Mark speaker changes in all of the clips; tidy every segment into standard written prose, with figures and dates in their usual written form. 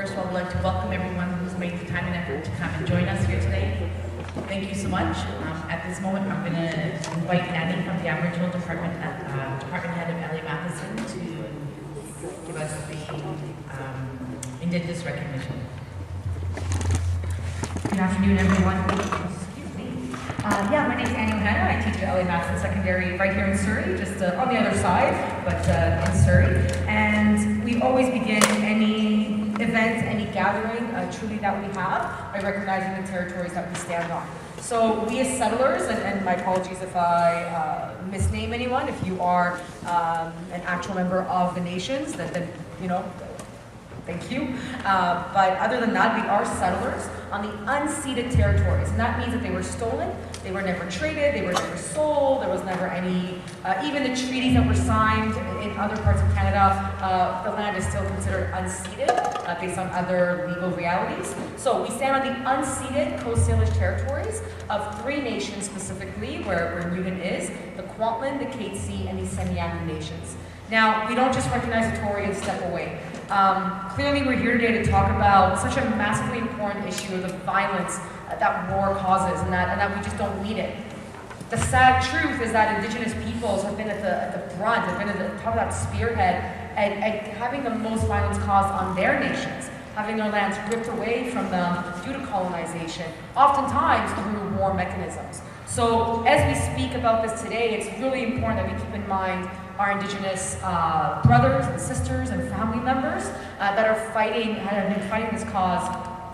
Speaker 1: First of all, I'd like to welcome everyone who's made the time and effort to come and join us here today. Thank you so much. At this moment, I'm going to invite Annie from the Aboriginal Department, Department Head of Ellie Matheson, to give us the Indigenous recognition.
Speaker 2: Good afternoon, everyone. Excuse me. My name's Annie O'Hara. I teach at Ellie Matheson Secondary right here in Surrey, just on the other side, but in Surrey. And we always begin any event, any gathering, truly that we have, by recognizing the territories that we stand on. So we as settlers, and my apologies if I misname anyone, if you are an actual member of the nations, then thank you. But other than that, we are settlers on the unceded territories. And that means that they were stolen, they were never traded, they were never sold, there was never any, even the treaties that were signed in other parts of Canada, the land is still considered unceded based on other legal realities. So we stand on the unceded Coast Salish territories of three nations specifically, where Newton is, the Kwantlen, the Katzie, and the Semiahmoo nations. Now, we don't just recognize the Tory and step away. Clearly, we're here today to talk about such a massively important issue of the violence that war causes, and that we just don't need it. The sad truth is that Indigenous peoples have been at the brunt, have been at the top of that spearhead, at having the most violence caused on their nations, having their lands ripped away from them due to colonization, oftentimes through war mechanisms. So as we speak about this today, it's really important that we keep in mind our Indigenous brothers and sisters and family members that are fighting, have been fighting this cause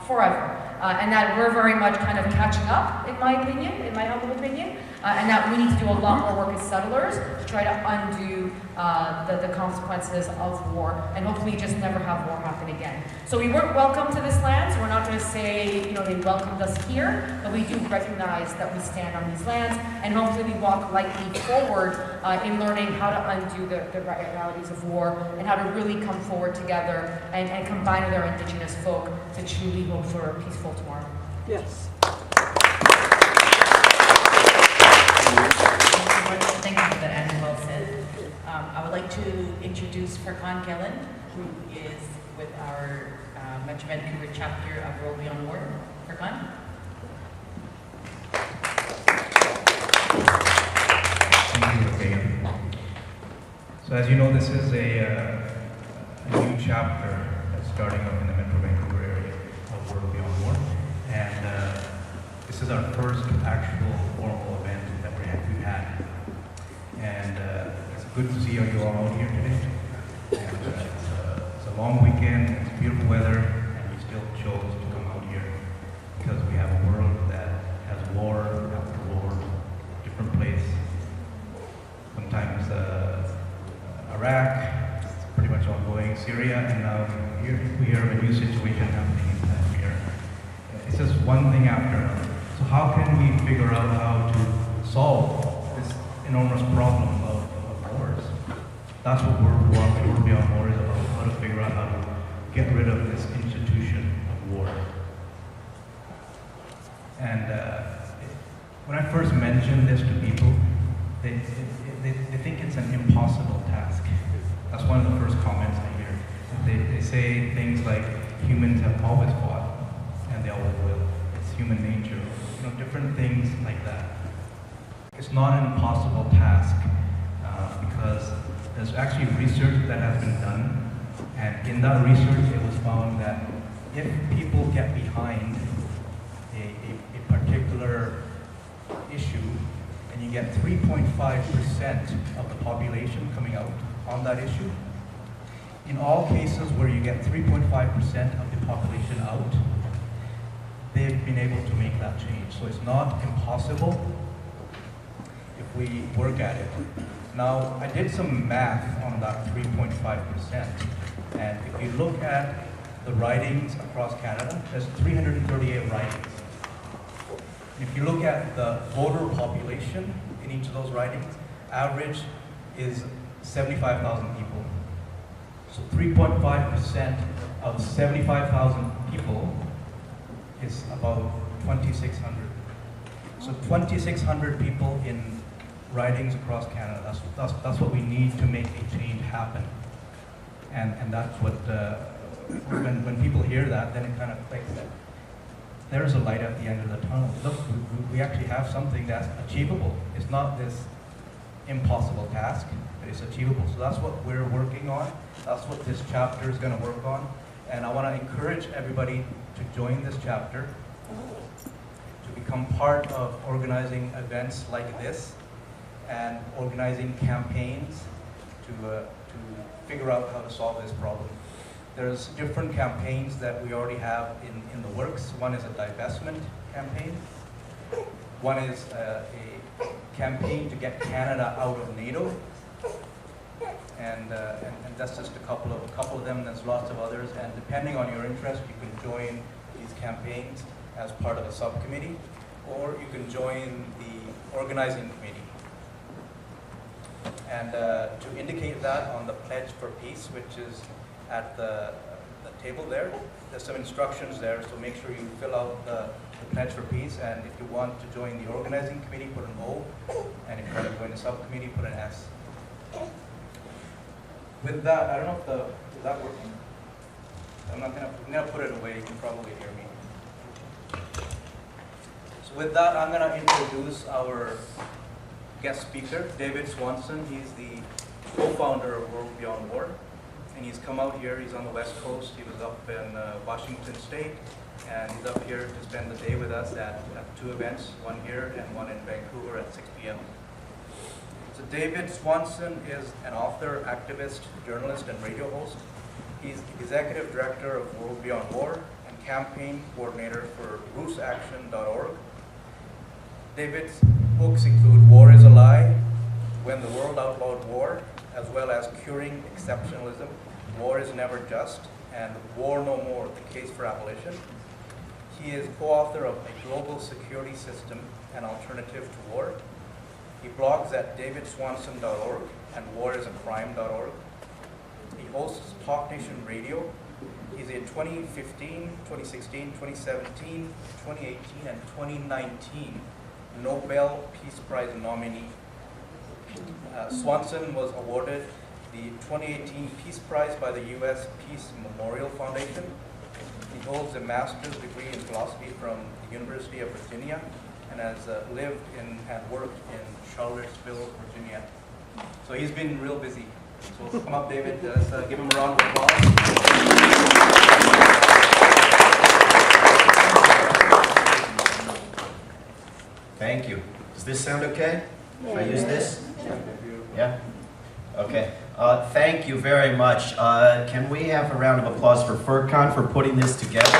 Speaker 2: forever. And that we're very much kind of catching up, in my opinion, in my humble opinion, and that we need to do a lot more work as settlers to try to undo the consequences of war, and hopefully just never have war happen again. So we weren't welcome to this land, so we're not going to say, they welcomed us here, but we do recognize that we stand on these lands, and hopefully we walk lightly forward in learning how to undo the realities of war, and how to really come forward together and combine with our Indigenous folk to truly hope for a peaceful tomorrow.
Speaker 3: Yes.
Speaker 1: Thank you for that, Annie. Well said. I would like to introduce Farkan Gellan, who is with our Metro Vancouver chapter of World Beyond War. Farkan?
Speaker 4: Thank you, Rebecca. So as you know, this is a new chapter that's starting up in the Metro Vancouver area of World Beyond War. And this is our first actual formal event that we've had. And it's good to see you all out here today. And it's a long weekend, it's beautiful weather, and we still chose to come out here because we have a world that has war after war, different place. Sometimes Iraq, it's pretty much ongoing, Syria, and now here we hear of a new situation happening here. It's just one thing after another. So how can we figure out how to solve this enormous problem of wars? That's what World Beyond War is about, how to figure out how to get rid of this institution of war. And when I first mentioned this to people, they think it's an impossible task. That's one of the first comments I hear. They say things like, humans have always fought, and they always will. It's human nature, different things like that. It's not an impossible task because there's actually research that has been done, and in that research it was found that if people get behind a particular issue, and you get 3.5% of the population coming out on that issue, in all cases where you get 3.5% of the population out, they've been able to make that change. So it's not impossible if we work at it. Now, I did some math on that 3.5%, and if you look at the ridings across Canada, there's 338 ridings. If you look at the voter population in each of those ridings, average is 75,000 people. So 3.5% of 75,000 people is about 2,600. So 2,600 people in ridings across Canada. That's what we need to make a change happen. And that's what when people hear that, then it kind of clicks that there's a light at the end of the tunnel. Look, we actually have something that's achievable. It's not this impossible task, but it's achievable. So that's what we're working on. That's what this chapter is going to work on. And I want to encourage everybody to join this chapter, to become part of organizing events like this and organizing campaigns to figure out how to solve this problem. There's different campaigns that we already have in the works. One is a divestment campaign. One is a campaign to get Canada out of NATO. And that's just a couple of them. There's lots of others. And depending on your interest, you can join these campaigns as part of a subcommittee, or you can join the organizing committee. And to indicate that on the Pledge for Peace, which is at the table there, there's some instructions there, so make sure you fill out the Pledge for Peace, and if you want to join the organizing committee, put an O, and if you want to join the subcommittee, put an S. With that, I don't know if is that working? I'm gonna put it away, you can probably hear me. So with that, I'm gonna introduce our guest speaker, David Swanson. He's the co-founder of World Beyond War. And he's come out here, he's on the West Coast, he was up in Washington State, and he's up here to spend the day with us at two events, one here and one in Vancouver at 6 p.m. So David Swanson is an author, activist, journalist, and radio host. He's executive director of World Beyond War and campaign coordinator for RootsAction.org. David's books include War is a Lie, When the World Outlawed War, as well as Curing Exceptionalism, War is Never Just, and War No More, The Case for Abolition. He is co-author of A Global Security System, An Alternative to War. He blogs at davidswanson.org and warisacrime.org. He hosts Talk Nation Radio. He's a 2015, 2016, 2017, 2018, and 2019 Nobel Peace Prize nominee. Swanson was awarded the 2018 Peace Prize by the U.S. Peace Memorial Foundation. He holds a master's degree in philosophy from the University of Virginia and has lived and worked in Charlottesville, Virginia. So he's been real busy. So come up, David. Let's give him a round of applause.
Speaker 3: Thank you. Does this sound okay? If I use this? Yeah? Okay. Thank you very much. Can we have a round of applause for FERCON for putting this together?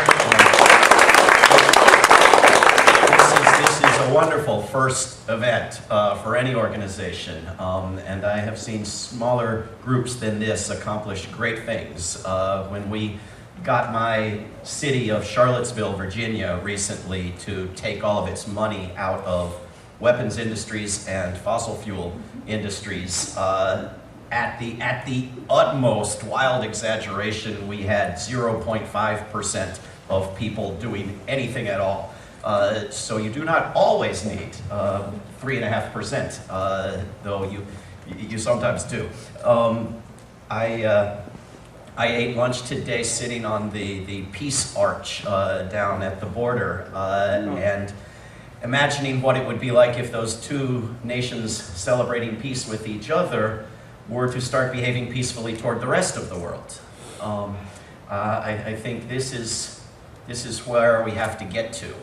Speaker 3: This is a wonderful first event for any organization. And I have seen smaller groups than this accomplish great things. When we got my city of Charlottesville, Virginia recently to take all of its money out of weapons industries and fossil fuel industries. At the utmost wild exaggeration, we had 0.5% of people doing anything at all. So you do not always need 3.5%, though you sometimes do. I ate lunch today sitting on the Peace Arch down at the border, and imagining what it would be like if those two nations celebrating peace with each other were to start behaving peacefully toward the rest of the world. I think this is where we have to get to.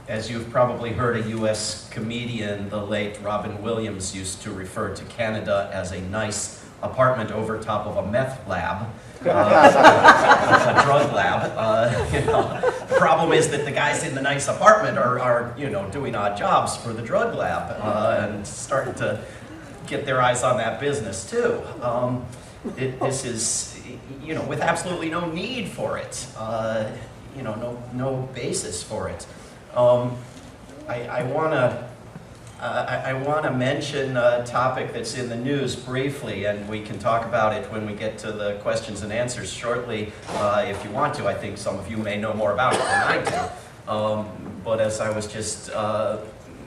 Speaker 3: As you've probably heard, a U.S. comedian, the late Robin Williams, used to refer to Canada as a nice apartment over top of a meth lab, a drug lab. The problem is that the guys in the nice apartment are doing odd jobs for the drug lab and starting to get their eyes on that business too. This is, with absolutely no need for it, no basis for it. I want to mention a topic that's in the news briefly, and we can talk about it when we get to the questions and answers shortly, if you want to. I think some of you may know more about it than I do. But as I was just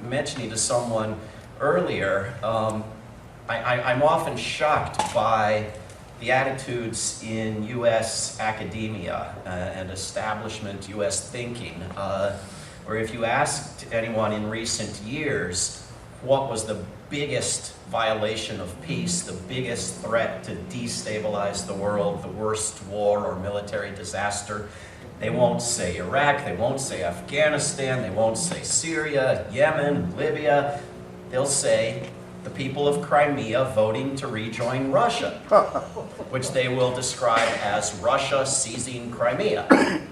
Speaker 3: mentioning to someone earlier, I'm often shocked by the attitudes in U.S. academia and establishment U.S. thinking, where if you asked anyone in recent years what was the biggest violation of peace, the biggest threat to destabilize the world, the worst war or military disaster, they won't say Iraq, they won't say Afghanistan, they won't say Syria, Yemen, Libya. They'll say the people of Crimea voting to rejoin Russia, which they will describe as Russia seizing Crimea.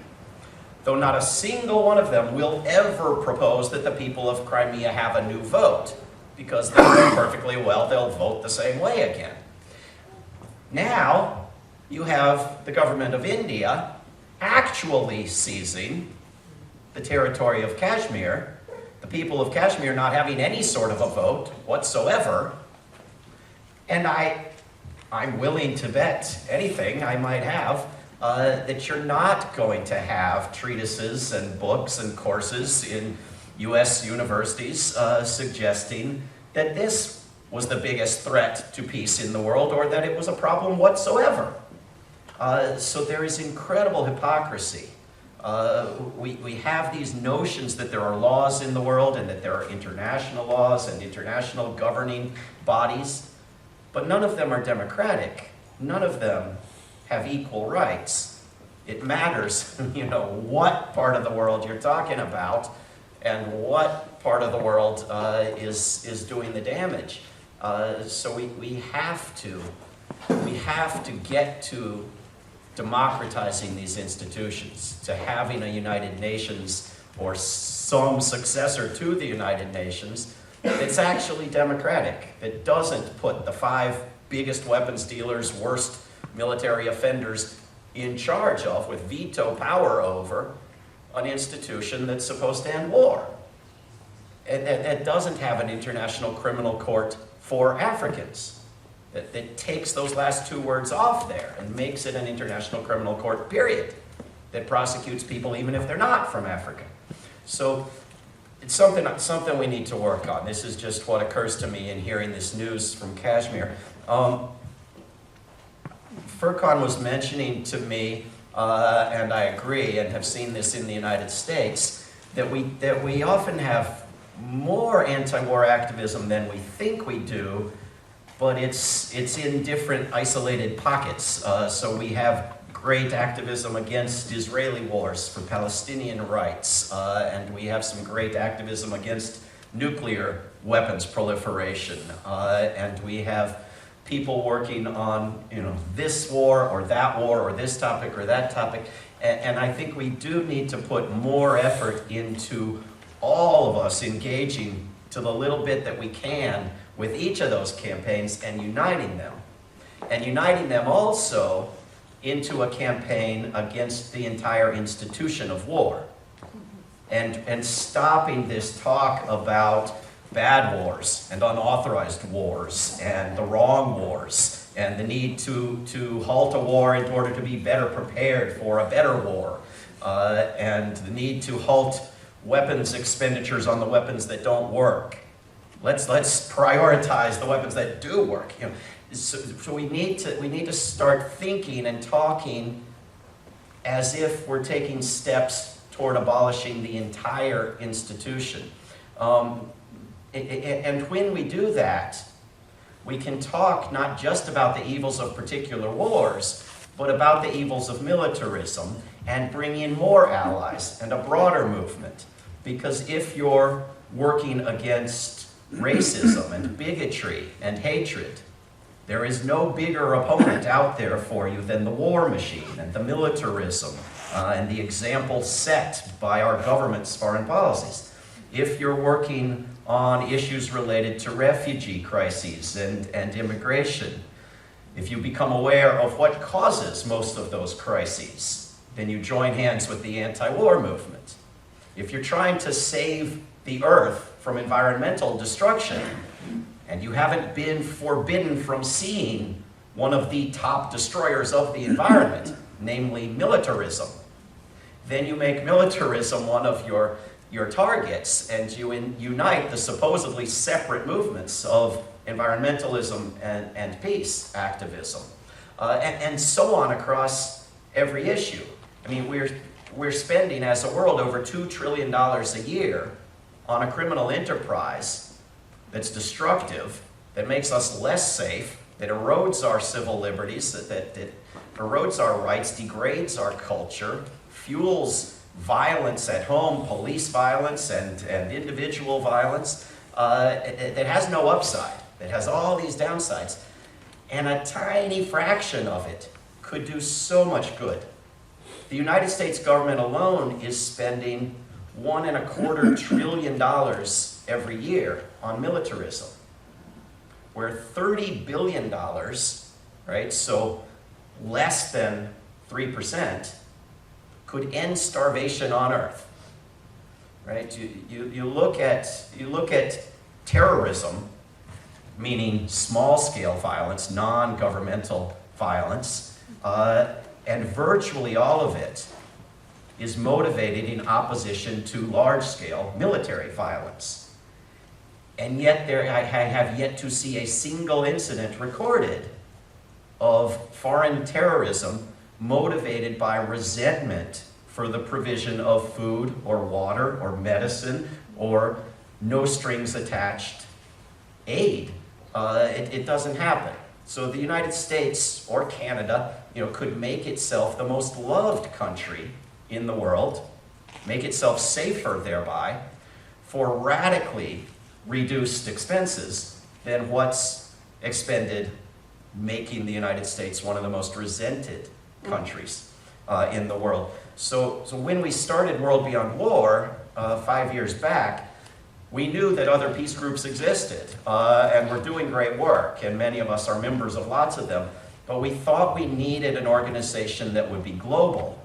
Speaker 3: Though not a single one of them will ever propose that the people of Crimea have a new vote, because they know perfectly well they'll vote the same way again. Now, you have the government of India actually seizing the territory of Kashmir, the people of Kashmir not having any sort of a vote whatsoever, and I'm willing to bet anything I might have that you're not going to have treatises and books and courses in U.S. universities suggesting that this was the biggest threat to peace in the world or that it was a problem whatsoever. So there is incredible hypocrisy. We have these notions that there are laws in the world and that there are international laws and international governing bodies, but none of them are democratic. None of them have equal rights. It matters, what part of the world you're talking about and what part of the world is doing the damage. So we have to get to democratizing these institutions, to having a United Nations or some successor to the United Nations that's actually democratic, that doesn't put the 5 biggest weapons dealers, worst military offenders in charge of, with veto power over, an institution that's supposed to end war. It doesn't have an international criminal court for Africans. That takes those last 2 words off there and makes it an international criminal court, period, that prosecutes people even if they're not from Africa. So it's something we need to work on. This is just what occurs to me in hearing this news from Kashmir. Furkan was mentioning to me, and I agree, and have seen this in the United States, that we often have more anti-war activism than we think we do, but it's in different isolated pockets. So we have great activism against Israeli wars for Palestinian rights, and we have some great activism against nuclear weapons proliferation, and we have people working on this war or this topic or that topic, and I think we do need to put more effort into all of us engaging to the little bit that we can with each of those campaigns and uniting them also into a campaign against the entire institution of war, and stopping this talk about bad wars and unauthorized wars and the wrong wars and the need to halt a war in order to be better prepared for a better war, and the need to halt weapons expenditures on the weapons that don't work. Let's prioritize the weapons that do work. So we need to start thinking and talking as if we're taking steps toward abolishing the entire institution. And when we do that, we can talk not just about the evils of particular wars, but about the evils of militarism and bring in more allies and a broader movement. Because if you're working against racism and bigotry and hatred, there is no bigger opponent out there for you than the war machine and the militarism and the example set by our government's foreign policies. If you're working on issues related to refugee crises and immigration, if you become aware of what causes most of those crises, then you join hands with the anti-war movement. If you're trying to save the earth from environmental destruction, and you haven't been forbidden from seeing one of the top destroyers of the environment, namely militarism, then you make militarism one of your targets, and you unite the supposedly separate movements of environmentalism and peace activism. and so on across every issue. I mean, we're spending as a world over $2 trillion a year on a criminal enterprise that's destructive, that makes us less safe, that erodes our civil liberties, that erodes our rights, degrades our culture, fuels violence at home, police violence and individual violence, that has no upside, that has all these downsides. And a tiny fraction of it could do so much good. The United States government alone is spending $1.25 trillion every year on militarism, where $30 billion, right, so less than 3%, could end starvation on Earth. Right? You look at terrorism, meaning small-scale violence, non-governmental violence, and virtually all of it is motivated in opposition to large-scale military violence. And yet I have yet to see a single incident recorded of foreign terrorism motivated by resentment for the provision of food or water or medicine or no strings attached aid. It doesn't happen. So the United States or Canada, could make itself the most loved country in the world, make itself safer thereby, for radically reduced expenses than what's expended making the United States one of the most resented countries in the world. So when we started World Beyond War 5 years back, we knew that other peace groups existed and were doing great work, and many of us are members of lots of them, but we thought we needed an organization that would be global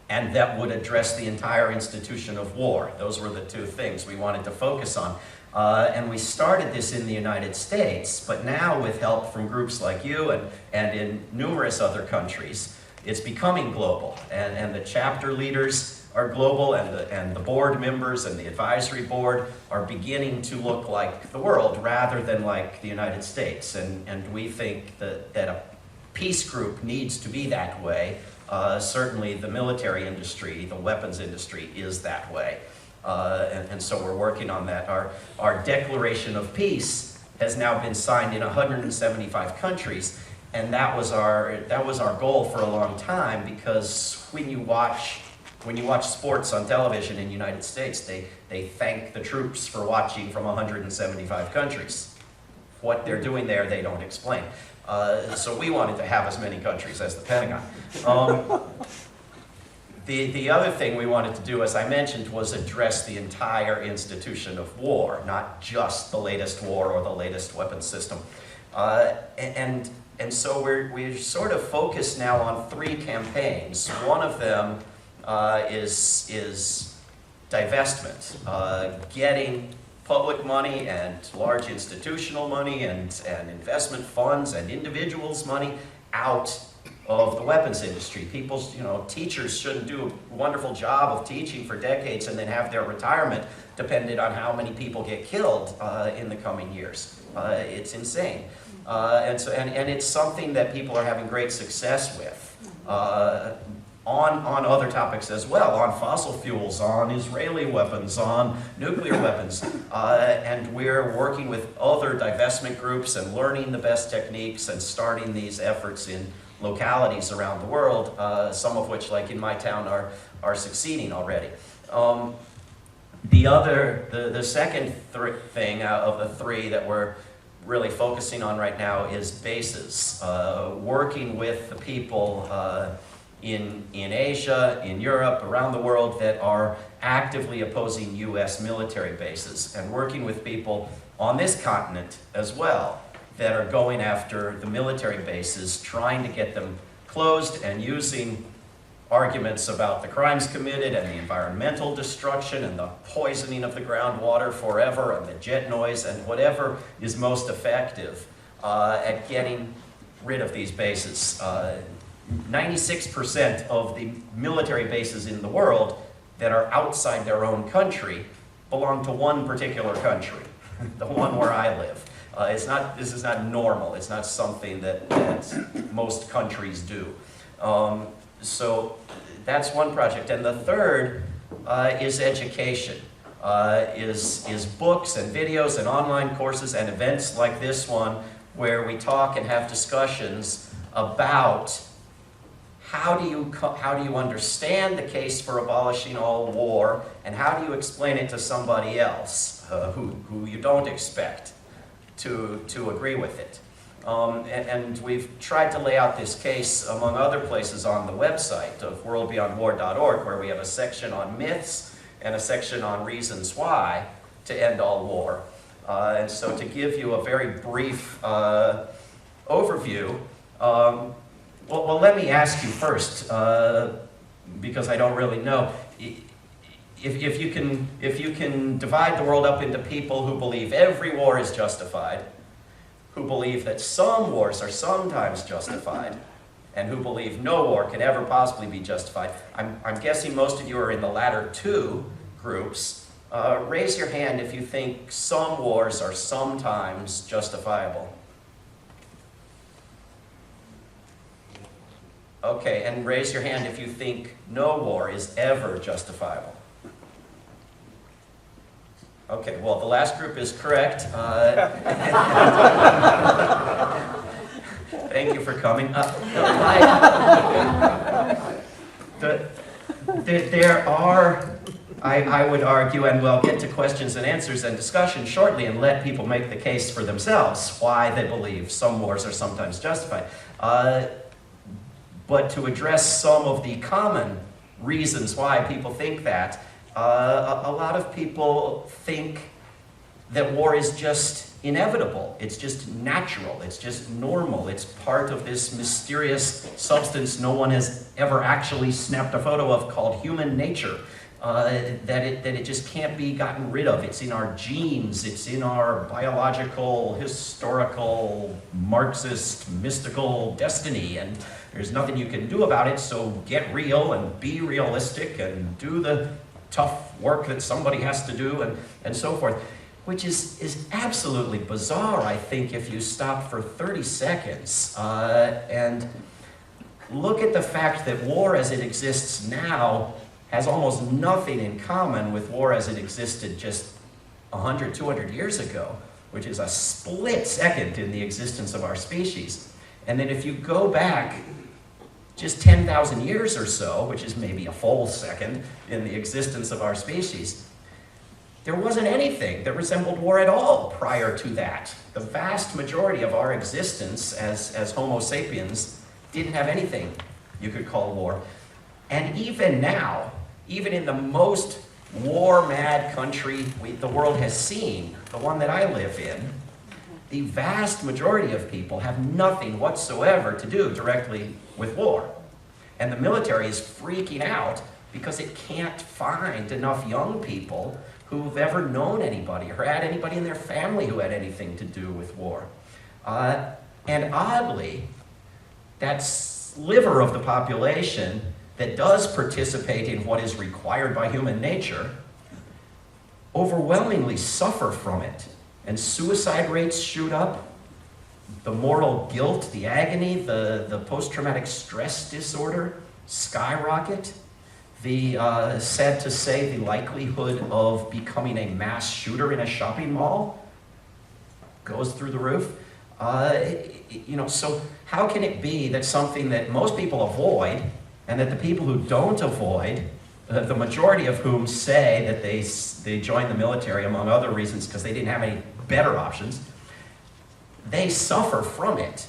Speaker 3: and that would address the entire institution of war. Those were the two things we wanted to focus on. And we started this in the United States, but now with help from groups like you and in numerous other countries, it's becoming global. And the chapter leaders are global, and the board members and the advisory board are beginning to look like the world rather than like the United States. And we think that a peace group needs to be that way. Certainly the military industry, the weapons industry is that way. And so we're working on that. Our Declaration of Peace has now been signed in 175 countries, and that was our goal for a long time, because when you watch sports on television in the United States, they thank the troops for watching from 175 countries. What they're doing there, they don't explain. So we wanted to have as many countries as the Pentagon. The other thing we wanted to do, as I mentioned, was address the entire institution of war, not just the latest war or the latest weapons system. And so we're sort of focused now on 3 campaigns. One of them is divestment, getting public money and large institutional money and investment funds and individuals' money out of the weapons industry. Teachers shouldn't do a wonderful job of teaching for decades and then have their retirement dependent on how many people get killed in the coming years. It's insane. And it's something that people are having great success with. On other topics as well, on fossil fuels, on Israeli weapons, on nuclear weapons. And we're working with other divestment groups and learning the best techniques and starting these efforts in localities around the world, some of which, like in my town, are succeeding already. The second thing out of the 3 that we're really focusing on right now is bases. Working with the people in Asia, in Europe, around the world that are actively opposing U.S. military bases, and working with people on this continent as well that are going after the military bases, trying to get them closed, and using arguments about the crimes committed and the environmental destruction and the poisoning of the groundwater forever and the jet noise and whatever is most effective at getting rid of these bases. 96% of the military bases in the world that are outside their own country belong to one particular country, the one where I live. This is not normal. It's not something that most countries do. So that's one project. And the third is education. Is books and videos and online courses and events like this one where we talk and have discussions about how do you understand the case for abolishing all war, and how do you explain it to somebody else who you don't expect to agree with it. And we've tried to lay out this case, among other places, on the website of worldbeyondwar.org, where we have a section on myths and a section on reasons why to end all war. And so to give you a very brief overview, well, let me ask you first, because I don't really know, if you can divide the world up into people who believe every war is justified, who believe that some wars are sometimes justified, and who believe no war can ever possibly be justified. I'm guessing most of you are in the latter two groups. Raise your hand if you think some wars are sometimes justifiable. Okay, and raise your hand if you think no war is ever justifiable. Okay, well, the last group is correct. Thank you for coming. There are, I would argue, and we'll get to questions and answers and discussion shortly and let people make the case for themselves why they believe some wars are sometimes justified. But to address some of the common reasons why people think that, a lot of people think that war is just inevitable. It's just natural. It's just normal. It's part of this mysterious substance no one has ever actually snapped a photo of called human nature. That it just can't be gotten rid of. It's in our genes. It's in our biological, historical, Marxist, mystical destiny. And there's nothing you can do about it. So get real and be realistic and do the tough work that somebody has to do and so forth. Which is absolutely bizarre, I think, if you stop for 30 seconds and look at the fact that war as it exists now has almost nothing in common with war as it existed just 100, 200 years ago, which is a split second in the existence of our species. And then if you go back just 10,000 years or so, which is maybe a full second in the existence of our species, there wasn't anything that resembled war at all prior to that. The vast majority of our existence as Homo sapiens didn't have anything you could call war. And even now, even in the most war-mad country the world has seen, the one that I live in, the vast majority of people have nothing whatsoever to do directly with war. And the military is freaking out because it can't find enough young people who've ever known anybody or had anybody in their family who had anything to do with war. And oddly, that sliver of the population that does participate in what is required by human nature overwhelmingly suffer from it. And suicide rates shoot up. The moral guilt, the agony, the post-traumatic stress disorder skyrocket. The, sad to say, the likelihood of becoming a mass shooter in a shopping mall goes through the roof. So how can it be that something that most people avoid, and that the people who don't avoid, the majority of whom say that they joined the military, among other reasons, because they didn't have any better options, they suffer from it?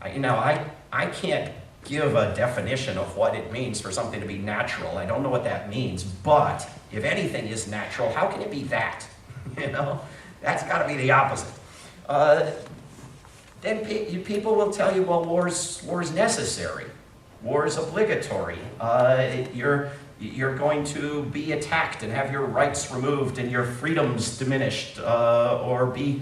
Speaker 3: I can't give a definition of what it means for something to be natural. I don't know what that means, but if anything is natural, how can it be that? That's got to be the opposite. Then people will tell you, well, war is necessary. War is obligatory. You're going to be attacked and have your rights removed and your freedoms diminished, or be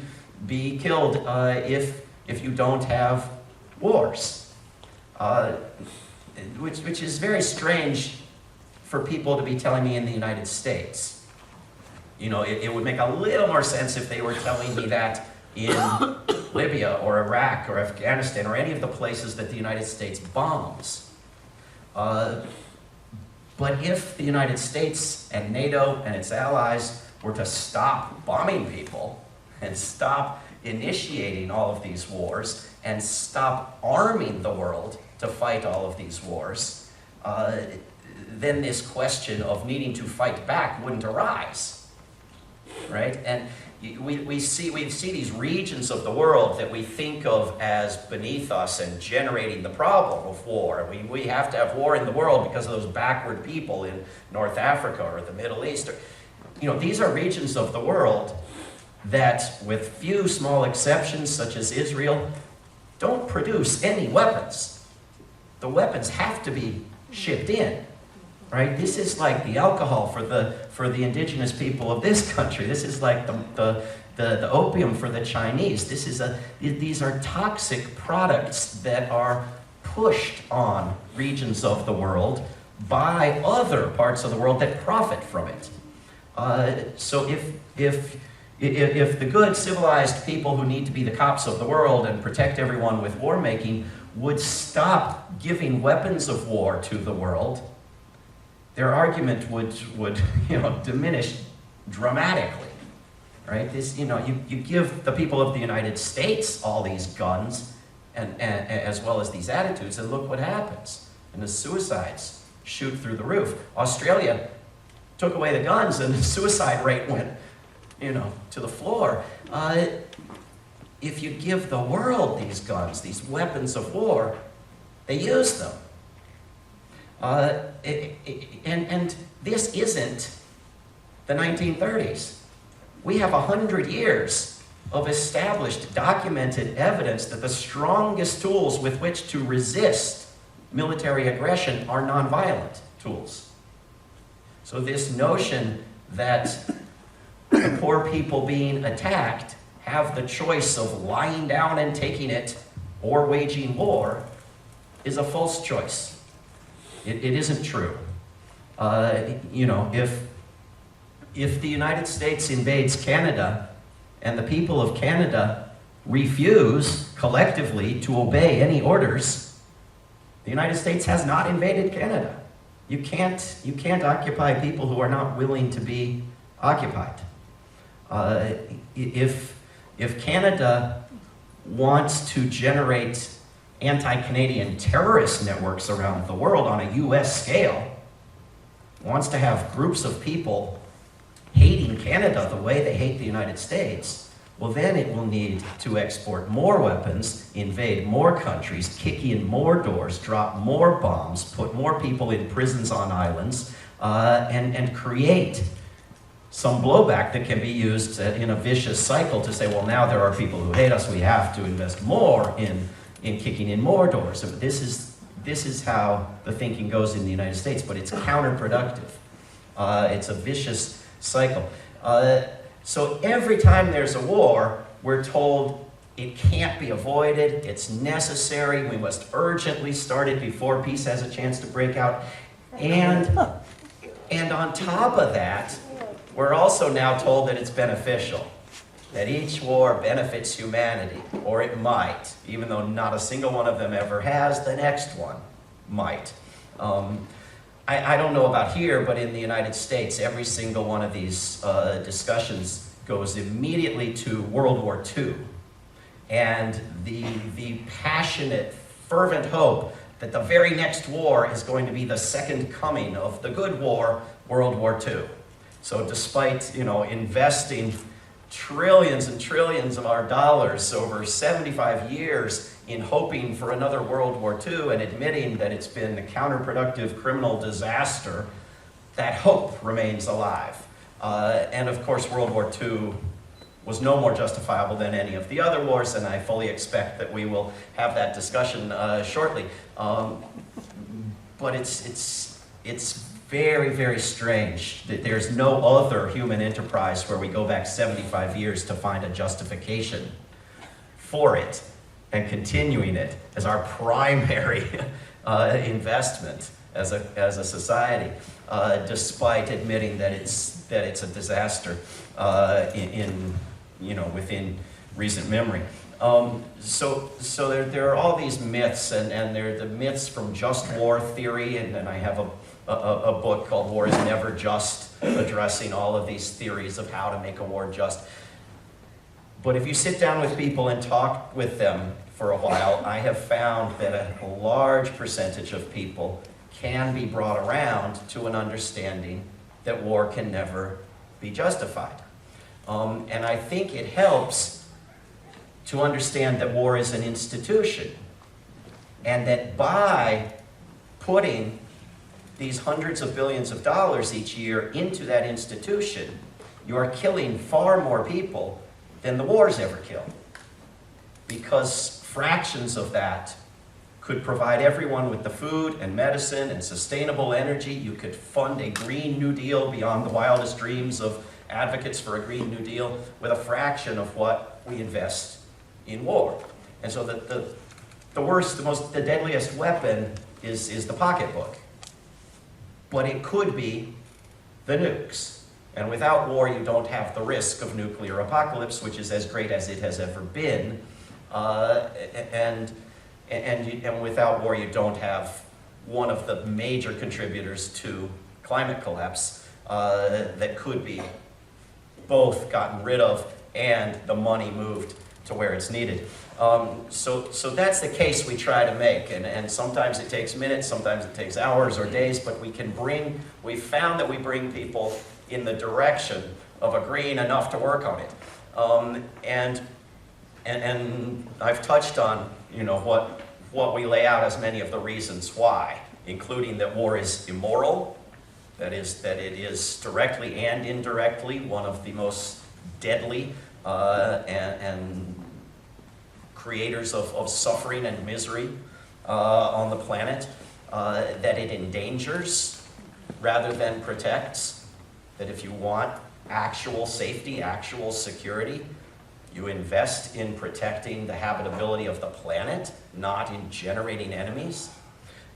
Speaker 3: killed if you don't have wars. Which is very strange for people to be telling me in the United States. It would make a little more sense if they were telling me that in Libya or Iraq or Afghanistan or any of the places that the United States bombs. But if the United States and NATO and its allies were to stop bombing people and stop initiating all of these wars and stop arming the world to fight all of these wars, then this question of needing to fight back wouldn't arise, right? And we see these regions of the world that we think of as beneath us and generating the problem of war. We have to have war in the world because of those backward people in North Africa or the Middle East. These are regions of the world that, with few small exceptions, such as Israel, don't produce any weapons. The weapons have to be shipped in, right? This is like the alcohol for the indigenous people of this country. This is like the opium for the Chinese. These are toxic products that are pushed on regions of the world by other parts of the world that profit from it. So if the good civilized people who need to be the cops of the world and protect everyone with war making would stop giving weapons of war to the world, their argument would diminish dramatically, right? You give the people of the United States all these guns and as well as these attitudes, and look what happens. And the suicides shoot through the roof. Australia took away the guns and the suicide rate went to the floor. If you give the world these guns, these weapons of war, they use them. And this isn't the 1930s. We have 100 years of established, documented evidence that the strongest tools with which to resist military aggression are nonviolent tools. So this notion that the poor people being attacked have the choice of lying down and taking it or waging war is a false choice. It isn't true. If the United States invades Canada and the people of Canada refuse collectively to obey any orders, the United States has not invaded Canada. You can't occupy people who are not willing to be occupied. If Canada wants to generate anti-Canadian terrorist networks around the world on a US scale, wants to have groups of people hating Canada the way they hate the United States, well then it will need to export more weapons, invade more countries, kick in more doors, drop more bombs, put more people in prisons on islands, and create some blowback that can be used in a vicious cycle to say, well, now there are people who hate us, we have to invest more in kicking in more doors. So this is how the thinking goes in the United States, but it's counterproductive. It's a vicious cycle. So every time there's a war, we're told it can't be avoided, it's necessary, we must urgently start it before peace has a chance to break out. And on top of that, we're also now told that it's beneficial, that each war benefits humanity, or it might, even though not a single one of them ever has, the next one might. I don't know about here, but in the United States, every single one of these discussions goes immediately to World War II. And the passionate, fervent hope that the very next war is going to be the second coming of the good war, World War II. So despite, investing trillions and trillions of our dollars over 75 years in hoping for another World War II and admitting that it's been a counterproductive criminal disaster, that hope remains alive. And of course, World War II was no more justifiable than any of the other wars, and I fully expect that we will have that discussion shortly. But it's very, very strange that there's no other human enterprise where we go back 75 years to find a justification for it and continuing it as our primary investment as a society, despite admitting that it's a disaster within recent memory. So there are all these myths, and they're the myths from just war theory, and I have a book called War is Never Just, addressing all of these theories of how to make a war just. But if you sit down with people and talk with them for a while, I have found that a large percentage of people can be brought around to an understanding that war can never be justified. And I think it helps to understand that war is an institution, and that by putting these hundreds of billions of dollars each year into that institution, you are killing far more people than the wars ever kill. Because fractions of that could provide everyone with the food and medicine and sustainable energy. You could fund a Green New Deal beyond the wildest dreams of advocates for a Green New Deal with a fraction of what we invest in war. And so the worst, the deadliest weapon is the pocketbook. But it could be the nukes. And without war, you don't have the risk of nuclear apocalypse, which is as great as it has ever been. And without war, you don't have one of the major contributors to climate collapse that could be both gotten rid of and the money moved to where it's needed. So that's the case we try to make, and sometimes it takes minutes, sometimes it takes hours or days, but we've found that we bring people in the direction of agreeing enough to work on it. And I've touched on, what we lay out as many of the reasons why, including that war is immoral, that it is directly and indirectly one of the most deadly and creators of suffering and misery on the planet, that it endangers rather than protects, that if you want actual safety, actual security, you invest in protecting the habitability of the planet, not in generating enemies,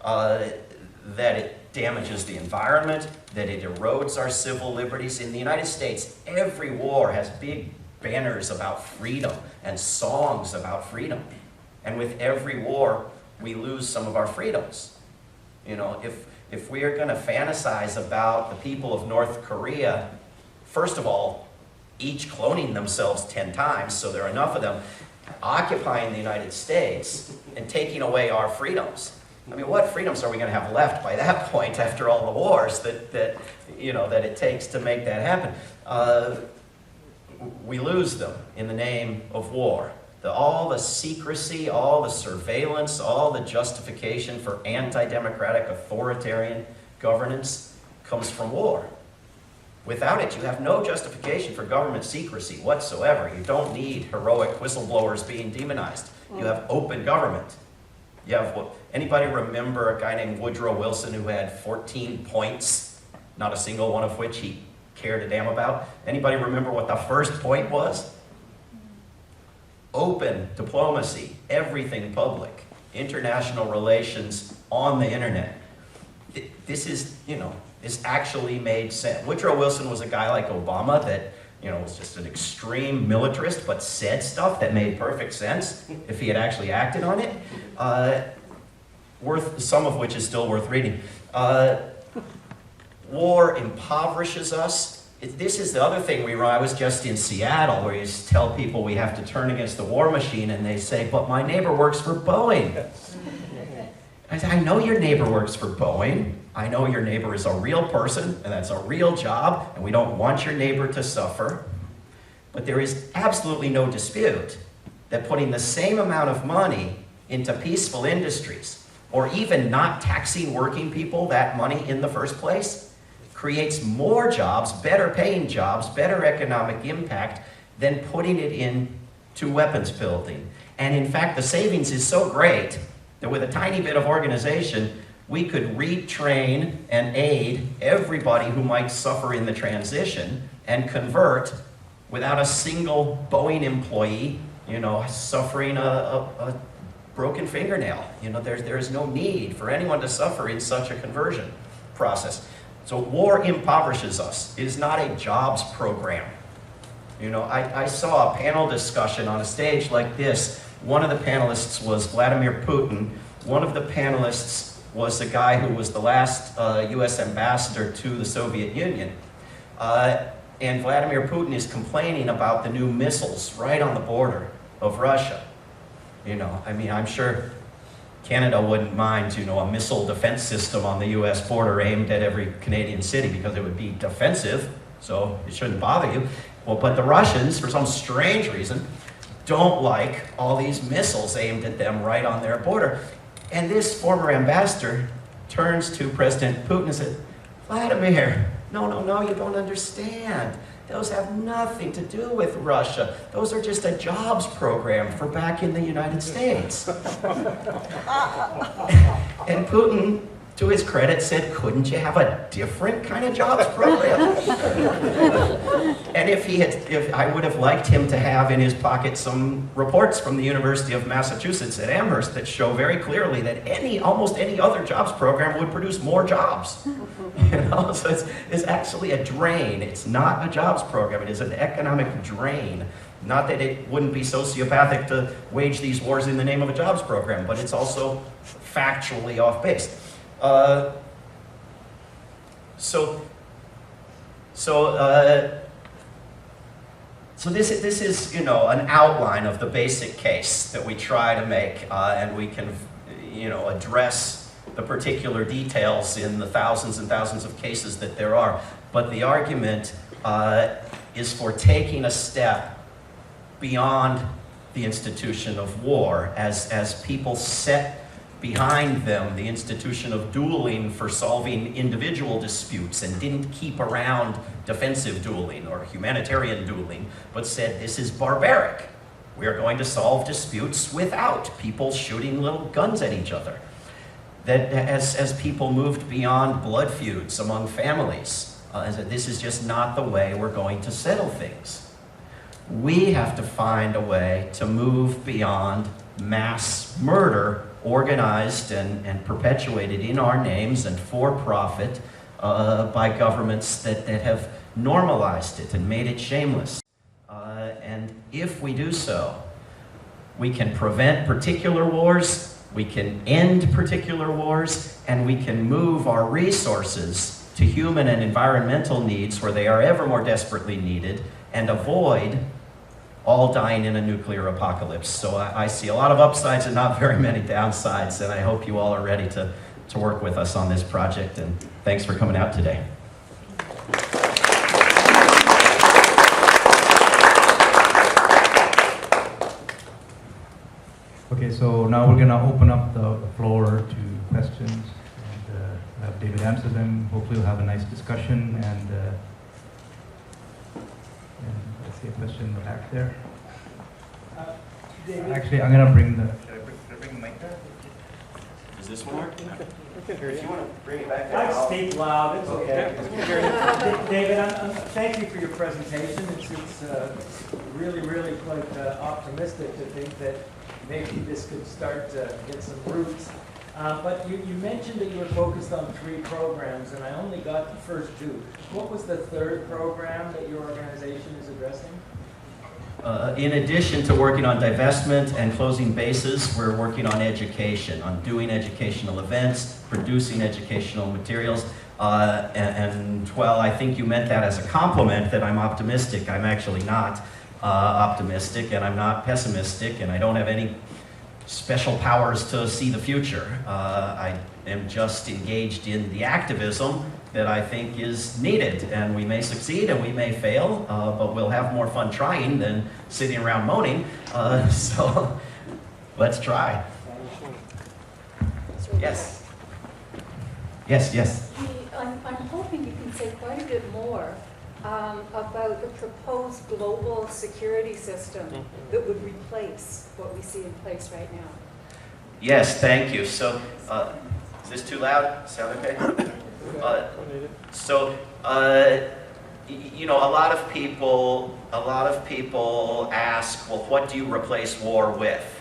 Speaker 3: that it damages the environment, that it erodes our civil liberties. In the United States, every war has big banners about freedom and songs about freedom. And with every war, we lose some of our freedoms. If we are going to fantasize about the people of North Korea, first of all, each cloning themselves 10 times, so there are enough of them, occupying the United States and taking away our freedoms. I mean, what freedoms are we going to have left by that point after all the wars that it takes to make that happen? We lose them in the name of war. All the secrecy, all the surveillance, all the justification for anti-democratic authoritarian governance comes from war. Without it, you have no justification for government secrecy whatsoever. You don't need heroic whistleblowers being demonized. You have open government. You have, anybody remember a guy named Woodrow Wilson who had 14 points, not a single one of which he cared a damn about? Anybody remember what the first point was? Open diplomacy, everything public, international relations on the internet. This actually made sense. Woodrow Wilson was a guy like Obama that, was just an extreme militarist, but said stuff that made perfect sense if he had actually acted on it. Some of which is still worth reading. War impoverishes us. This is the other thing I was just in Seattle, where you tell people we have to turn against the war machine, and they say, but my neighbor works for Boeing. I said, I know your neighbor works for Boeing. I know your neighbor is a real person, and that's a real job, and we don't want your neighbor to suffer. But there is absolutely no dispute that putting the same amount of money into peaceful industries, or even not taxing working people that money in the first place, creates more jobs, better paying jobs, better economic impact than putting it into weapons building. And in fact, the savings is so great that with a tiny bit of organization, we could retrain and aid everybody who might suffer in the transition and convert without a single Boeing employee, suffering a broken fingernail. There is no need for anyone to suffer in such a conversion process. So war impoverishes us. It is not a jobs program. You know, I saw a panel discussion on a stage like this. One of the panelists was Vladimir Putin. One of the panelists was the guy who was the last US ambassador to the Soviet Union. And Vladimir Putin is complaining about the new missiles right on the border of Russia. You know, I mean, I'm sure Canada wouldn't mind, you know, a missile defense system on the US border aimed at every Canadian city because it would be defensive, so it shouldn't bother you. Well, but the Russians, for some strange reason, don't like all these missiles aimed at them right on their border. And this former ambassador turns to President Putin and said, Vladimir, no, you don't understand. Those have nothing to do with Russia. Those are just a jobs program for back in the United States. And Putin, to his credit, said, couldn't you have a different kind of jobs program? And if I would have liked him to have in his pocket some reports from the University of Massachusetts at Amherst that show very clearly that almost any other jobs program would produce more jobs. You know, so it's actually a drain. It's not a jobs program. It is an economic drain. Not that it wouldn't be sociopathic to wage these wars in the name of a jobs program, but it's also factually off base. So this is, you know, an outline of the basic case that we try to make, and we can, you know, address the particular details in the thousands and thousands of cases that there are. But the argument is for taking a step beyond the institution of war as people set behind them the institution of dueling for solving individual disputes and didn't keep around defensive dueling or humanitarian dueling, but said this is barbaric. We are going to solve disputes without people shooting little guns at each other. That as people moved beyond blood feuds among families, this is just not the way we're going to settle things. We have to find a way to move beyond mass murder organized and perpetuated in our names and for profit by governments that have normalized it and made it shameless. And if we do so, we can prevent particular wars, we can end particular wars, and we can move our resources to human and environmental needs where they are ever more desperately needed and avoid all dying in a nuclear apocalypse. So I see a lot of upsides and not very many downsides, and I hope you all are ready to work with us on this project, and thanks for coming out today.
Speaker 4: Okay, so now we're going to open up the floor to questions, and have David answer them. Hopefully we'll have a nice discussion, and I see a question in the back there.
Speaker 5: David?
Speaker 4: Actually, I'm going to bring the... Should I bring the mic there?
Speaker 3: Is this one working?
Speaker 5: If
Speaker 3: you want to bring it back
Speaker 5: I'd speak loud, it's okay. David, thank you for your presentation. It's really, really quite optimistic to think that maybe this could start to get some roots. But you mentioned that you were focused on 3 programs, and I only got the first 2. What was the 3rd program that your organization is addressing?
Speaker 3: In addition to working on divestment and closing bases, we're working on education, on doing educational events, producing educational materials, and well, I think you meant that as a compliment that I'm optimistic. I'm actually not optimistic, and I'm not pessimistic, and I don't have any special powers to see the future. I am just engaged in the activism that I think is needed, and we may succeed and we may fail, but we'll have more fun trying than sitting around moaning, so let's try. Yes. Yes.
Speaker 6: I'm hoping you can say quite a bit more about the proposed global security system that would replace what we see in place right now.
Speaker 3: Yes, thank you. So, is this too loud? Sound okay? You know, a lot of people ask, well, what do you replace war with?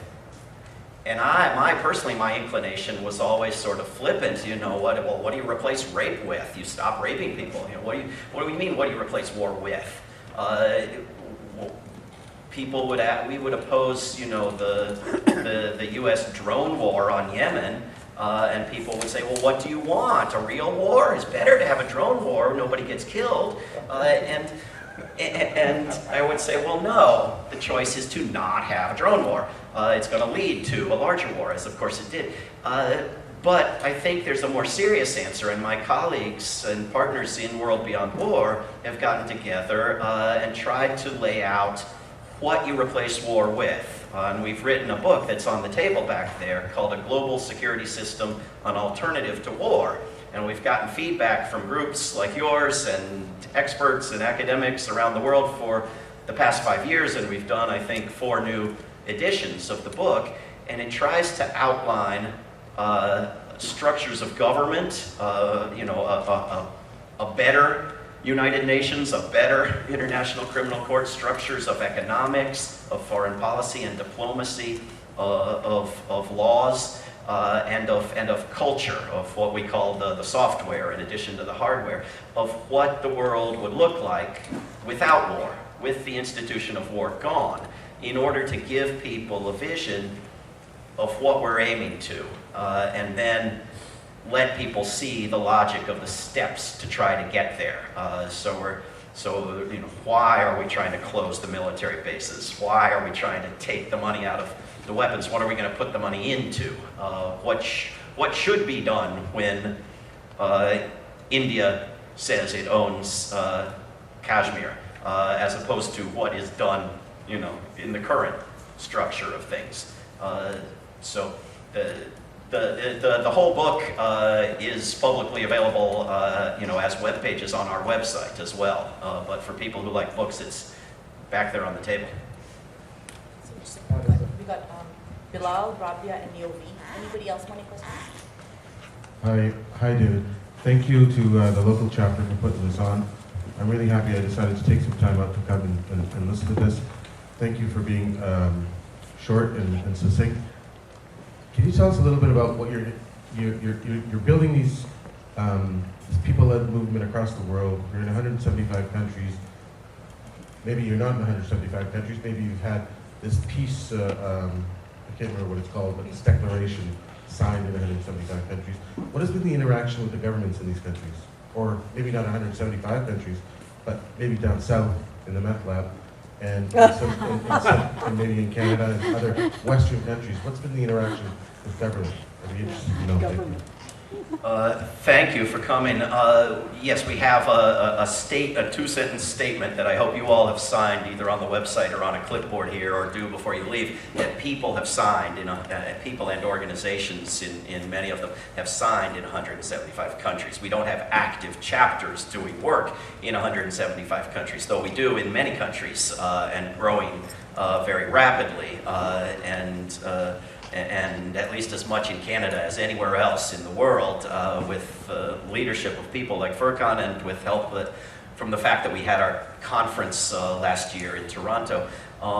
Speaker 3: And personally, my inclination was always sort of flippant. You know, what do you replace rape with? You stop raping people. You know, what do you mean? What do you replace war with? people we would oppose, the U.S. drone war on Yemen, and people would say, well, what do you want? A real war? It's better to have a drone war. Nobody gets killed. And I would say, well, no. The choice is to not have a drone war. It's going to lead to a larger war, as of course it did. But I think there's a more serious answer, and my colleagues and partners in World Beyond War have gotten together and tried to lay out what you replace war with. And we've written a book that's on the table back there called A Global Security System, an Alternative to War. And we've gotten feedback from groups like yours and experts and academics around the world for the past 5 years, and we've done, I think, 4 new editions of the book. And it tries to outline structures of government, a better United Nations, a better International Criminal Court, structures of economics, of foreign policy and diplomacy, of laws, and of culture, of what we call the software in addition to the hardware, of what the world would look like without war, with the institution of war gone, in order to give people a vision of what we're aiming to, and then let people see the logic of the steps to try to get there. Why are we trying to close the military bases? Why are we trying to take the money out of the weapons? What are we going to put the money into? What should be done when India says it owns Kashmir, as opposed to what is done, in the current structure of things. So the whole book is publicly available, as web pages on our website as well. But for people who like books, it's back there on the table.
Speaker 1: We got Bilal, Rabia, and Yovi. Anybody else want any questions?
Speaker 7: Hi, David. Thank you to the local chapter for putting this on. I'm really happy I decided to take some time out to come and listen to this. Thank you for being short and succinct. Can you tell us a little bit about what you're building this people-led movement across the world? You're in 175 countries. Maybe you're not in 175 countries. Maybe you've had this peace, I can't remember what it's called, but this declaration signed in 175 countries. What has been the interaction with the governments in these countries? Or maybe not 175 countries, but maybe down south in the meth lab, and and maybe in Canada and other Western countries. What's been the interaction with government? I'd be interested to know. Thank you.
Speaker 3: Thank you for coming. Yes, we have a two-sentence statement that I hope you all have signed either on the website or on a clipboard here, or do before you leave, that people have signed, people and organizations in many of them have signed in 175 countries. We don't have active chapters doing work in 175 countries, though we do in many countries, and growing very rapidly, and at least as much in Canada as anywhere else in the world, with the leadership of people like Furkan, and with help from the fact that we had our conference last year in Toronto. A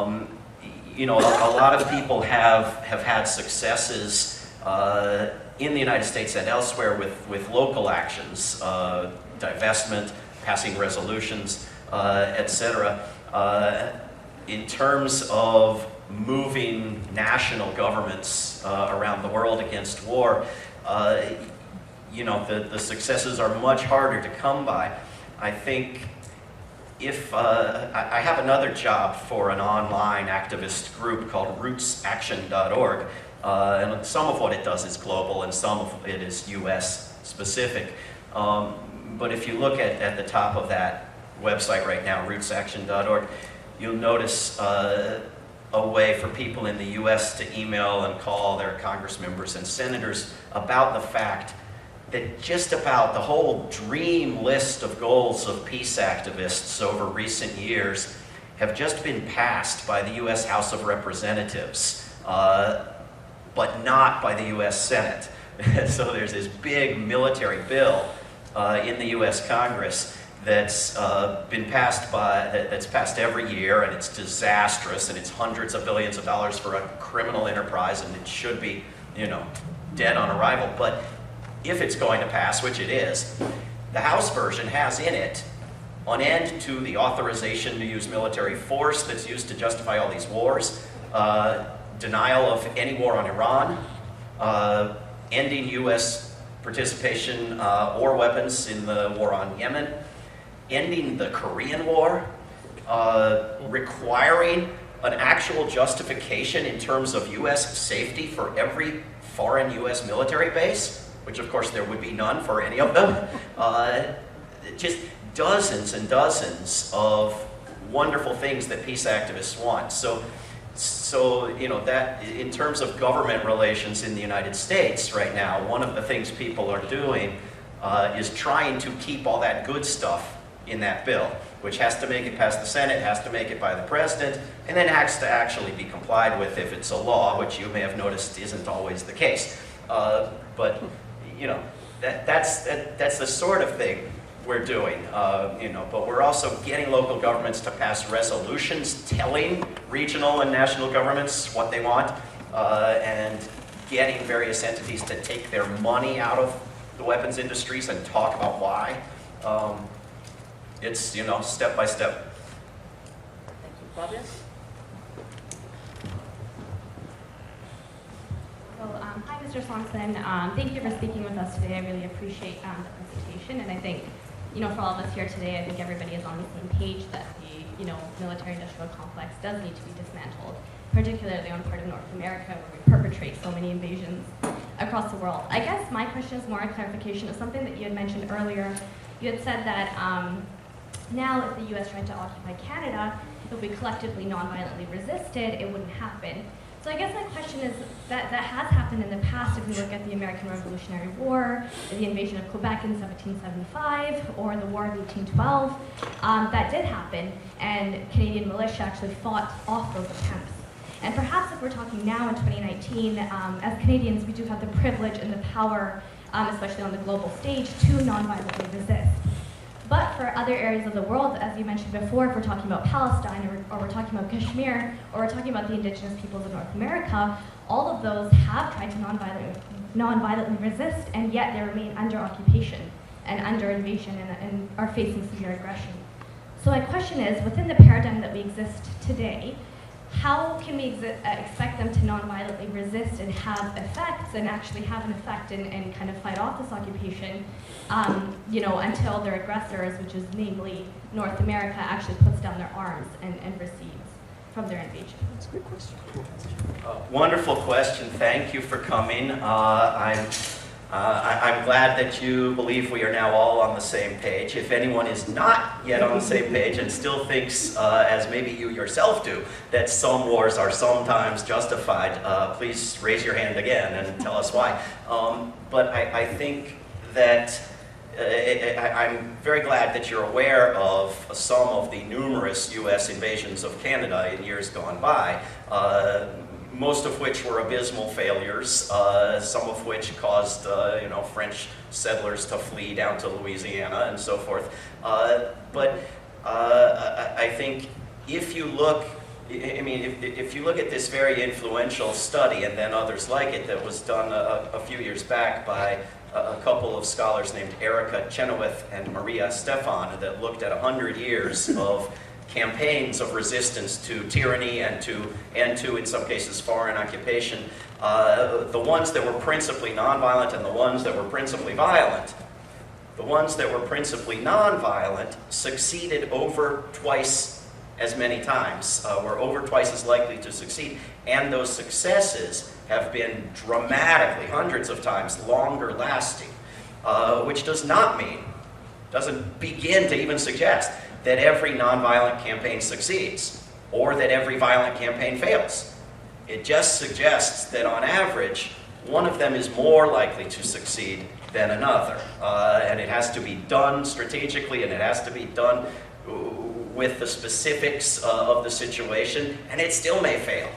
Speaker 3: lot of people have had successes in the United States and elsewhere with local actions, divestment, passing resolutions, etc. In terms of moving national governments around the world against war, the successes are much harder to come by. I think if I have another job for an online activist group called rootsaction.org, and some of what it does is global and some of it is US specific. But if you look at the top of that website right now, rootsaction.org, you'll notice a way for people in the US to email and call their Congress members and senators about the fact that just about the whole dream list of goals of peace activists over recent years have just been passed by the US House of Representatives, but not by the US Senate. So there's this big military bill in the US Congress that's been passed that's passed every year, and it's disastrous, and it's hundreds of billions of dollars for a criminal enterprise, and it should be, dead on arrival. But if it's going to pass, which it is, the House version has in it on end to the authorization to use military force that's used to justify all these wars, denial of any war on Iran, ending U.S. participation or weapons in the war on Yemen, ending the Korean War, requiring an actual justification in terms of U.S. safety for every foreign U.S. military base, which of course there would be none for any of them. Just dozens and dozens of wonderful things that peace activists want. So you know, that in terms of government relations in the United States right now, one of the things people are doing is trying to keep all that good stuff in that bill, which has to make it past the Senate, has to make it by the President, and then has to actually be complied with if it's a law, which you may have noticed isn't always the case. But you know, that's the sort of thing we're doing. You know, but we're also getting local governments to pass resolutions telling regional and national governments what they want, and getting various entities to take their money out of the weapons industries and talk about why. It's, you know, step by step.
Speaker 1: Thank you. Claudia?
Speaker 8: Well, hi, Mr. Swanson. Thank you for speaking with us today. I really appreciate the presentation, and I think, you know, for all of us here today, I think everybody is on the same page that the, you know, military-industrial complex does need to be dismantled, particularly on part of North America, where we perpetrate so many invasions across the world. I guess my question is more a clarification of something that you had mentioned earlier. You had said that now if the U.S. tried to occupy Canada, if we collectively non-violently resisted, it wouldn't happen. So I guess my question is that has happened in the past. If we look at the American Revolutionary War, the invasion of Quebec in 1775, or the War of 1812, that did happen, and Canadian militia actually fought off those attempts. And perhaps if we're talking now in 2019, as Canadians, we do have the privilege and the power, especially on the global stage, to non-violently resist. But for other areas of the world, as you mentioned before, if we're talking about Palestine, or we're talking about Kashmir, or we're talking about the indigenous peoples of North America, all of those have tried to non-violently resist, and yet they remain under occupation and under invasion and are facing severe aggression. So my question is, within the paradigm that we exist today, how can we expect them to non-violently resist and have effects, and actually have an effect and kind of fight off this occupation, you know, until their aggressors, which is namely North America, actually puts down their arms and recedes from their invasion?
Speaker 5: That's a good question.
Speaker 3: Wonderful question. Thank you for coming. I'm glad that you believe we are now all on the same page. If anyone is not yet on the same page and still thinks, as maybe you yourself do, that some wars are sometimes justified, please raise your hand again and tell us why. But I think that I'm very glad that you're aware of some of the numerous U.S. invasions of Canada in years gone by. Most of which were abysmal failures, some of which caused you know, French settlers to flee down to Louisiana and so forth. But I think if you look, I mean, if you look at this very influential study, and then others like it, that was done a few years back by a couple of scholars named Erica Chenoweth and Maria Stefan, that looked at 100 years of campaigns of resistance to tyranny and to, in some cases, foreign occupation. The ones that were principally nonviolent and the ones that were principally violent. The ones that were principally nonviolent succeeded over twice as many times, were over twice as likely to succeed. And those successes have been dramatically, hundreds of times, longer lasting, which does not mean, doesn't begin to even suggest that every nonviolent campaign succeeds, or that every violent campaign fails. It just suggests that on average, one of them is more likely to succeed than another. And it has to be done strategically, and it has to be done with the specifics of the situation, and it still may fail.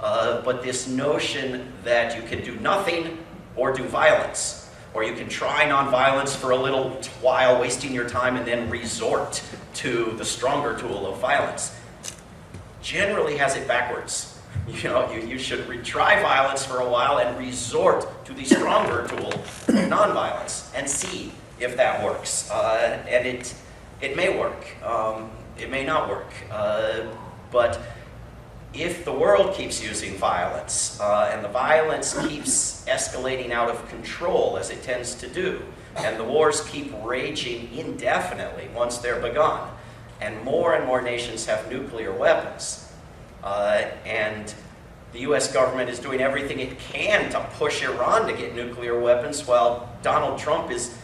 Speaker 3: But this notion that you can do nothing or do violence, or you can try nonviolence for a little while, wasting your time, and then resort to the stronger tool of violence, generally has it backwards. You know, you should try violence for a while and resort to the stronger tool of nonviolence and see if that works. And It may work. It may not work. But if the world keeps using violence, and the violence keeps escalating out of control, as it tends to do, and the wars keep raging indefinitely once they're begun, and more nations have nuclear weapons, and the US government is doing everything it can to push Iran to get nuclear weapons, while Donald Trump is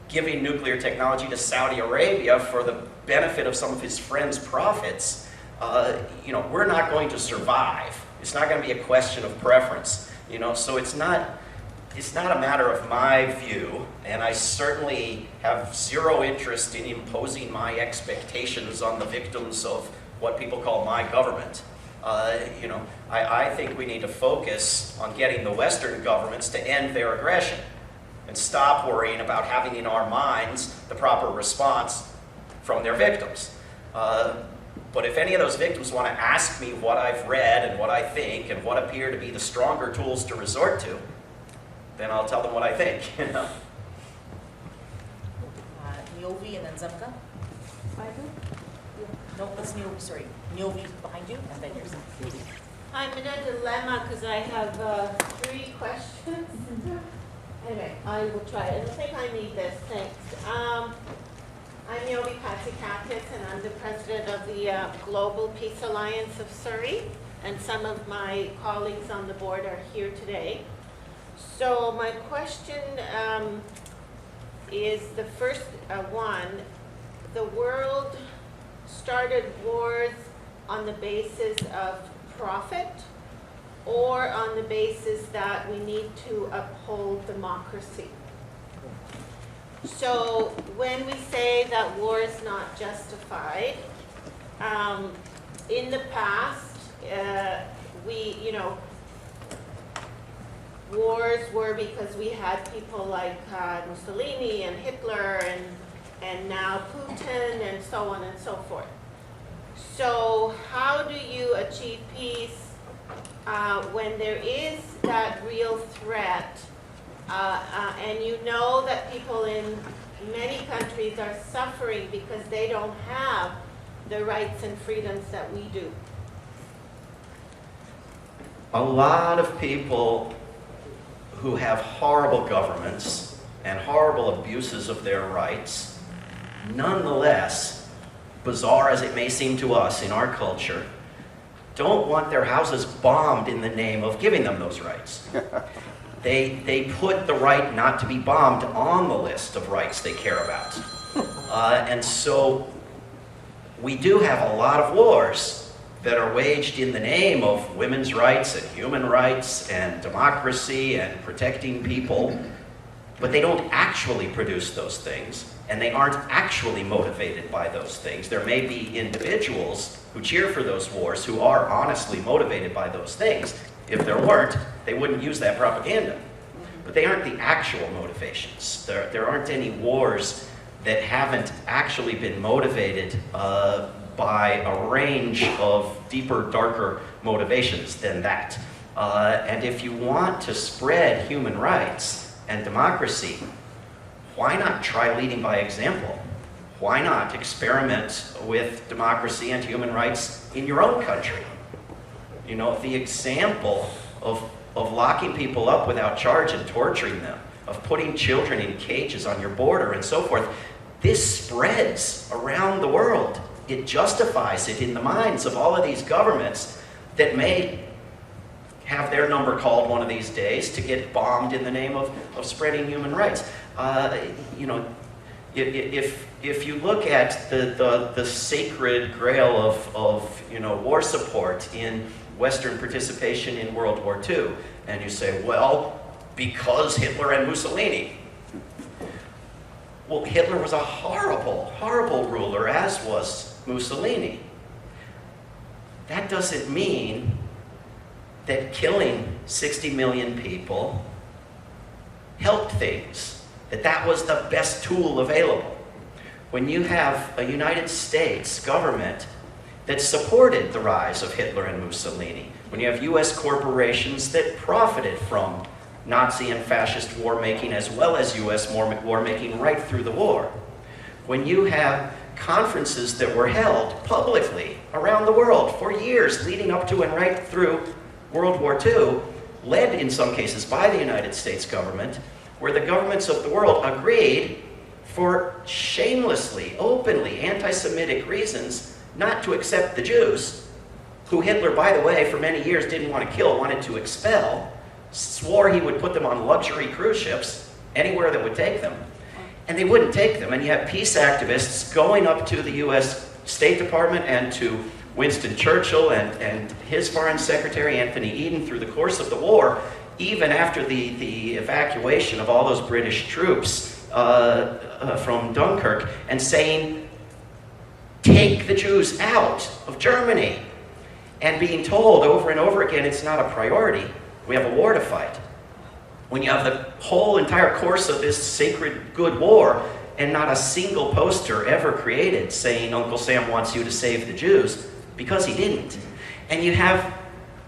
Speaker 3: giving nuclear technology to Saudi Arabia for the benefit of some of his friends' profits. We're not going to survive. It's not going to be a question of preference. So it's not a matter of my view, and I certainly have zero interest in imposing my expectations on the victims of what people call my government. I think we need to focus on getting the Western governments to end their aggression and stop worrying about having in our minds the proper response from their victims. But if any of those victims want to ask me what I've read and what I think and what appear to be the stronger tools to resort to, then I'll tell them what I think.
Speaker 1: Niovi and then Zemka. No, let's Niovi, sorry. Niovi behind you and then yours.
Speaker 9: I'm in a dilemma because I have 3 questions. Anyway, I will try it. I don't think I need this. Thanks. I'm Yobi Patsikatis, and I'm the president of the Global Peace Alliance of Surrey, and some of my colleagues on the board are here today. So my question is the first one. The world started wars on the basis of profit or on the basis that we need to uphold democracy. So when we say that war is not justified, in the past, wars were because we had people like Mussolini and Hitler and now Putin and so on and so forth. So how do you achieve peace when there is that real threat, and you know that people in many countries are suffering because they don't have the rights and freedoms that we do?
Speaker 3: A lot of people who have horrible governments and horrible abuses of their rights, nonetheless, bizarre as it may seem to us in our culture, don't want their houses bombed in the name of giving them those rights. They put the right not to be bombed on the list of rights they care about. And so we do have a lot of wars that are waged in the name of women's rights and human rights and democracy and protecting people, but they don't actually produce those things, and they aren't actually motivated by those things. There may be individuals who cheer for those wars who are honestly motivated by those things. If there weren't, they wouldn't use that propaganda. But they aren't the actual motivations. There aren't any wars that haven't actually been motivated by a range of deeper, darker motivations than that. And if you want to spread human rights and democracy, why not try leading by example? Why not experiment with democracy and human rights in your own country? You know, the example of locking people up without charge and torturing them, of putting children in cages on your border and so forth, this spreads around the world. It justifies it in the minds of all of these governments that may have their number called one of these days to get bombed in the name of spreading human rights. You know, if you look at the sacred grail of war support in Western participation in World War II, and you say, well, because Hitler and Mussolini. Well, Hitler was a horrible, horrible ruler, as was Mussolini. That doesn't mean that killing 60 million people helped things, that was the best tool available. When you have a United States government that supported the rise of Hitler and Mussolini, when you have US corporations that profited from Nazi and fascist war making as well as US war making right through the war, when you have conferences that were held publicly around the world for years leading up to and right through World War II, led in some cases by the United States government, where the governments of the world agreed for shamelessly, openly anti-Semitic reasons not to accept the Jews, who Hitler, by the way, for many years didn't want to kill, wanted to expel, swore he would put them on luxury cruise ships anywhere that would take them. And they wouldn't take them. And you have peace activists going up to the US State Department and to Winston Churchill and his Foreign Secretary, Anthony Eden, through the course of the war, even after the evacuation of all those British troops from Dunkirk, and saying, take the Jews out of Germany. And being told over and over again, it's not a priority. We have a war to fight. When you have the whole entire course of this sacred good war and not a single poster ever created saying Uncle Sam wants you to save the Jews, because he didn't. And you have,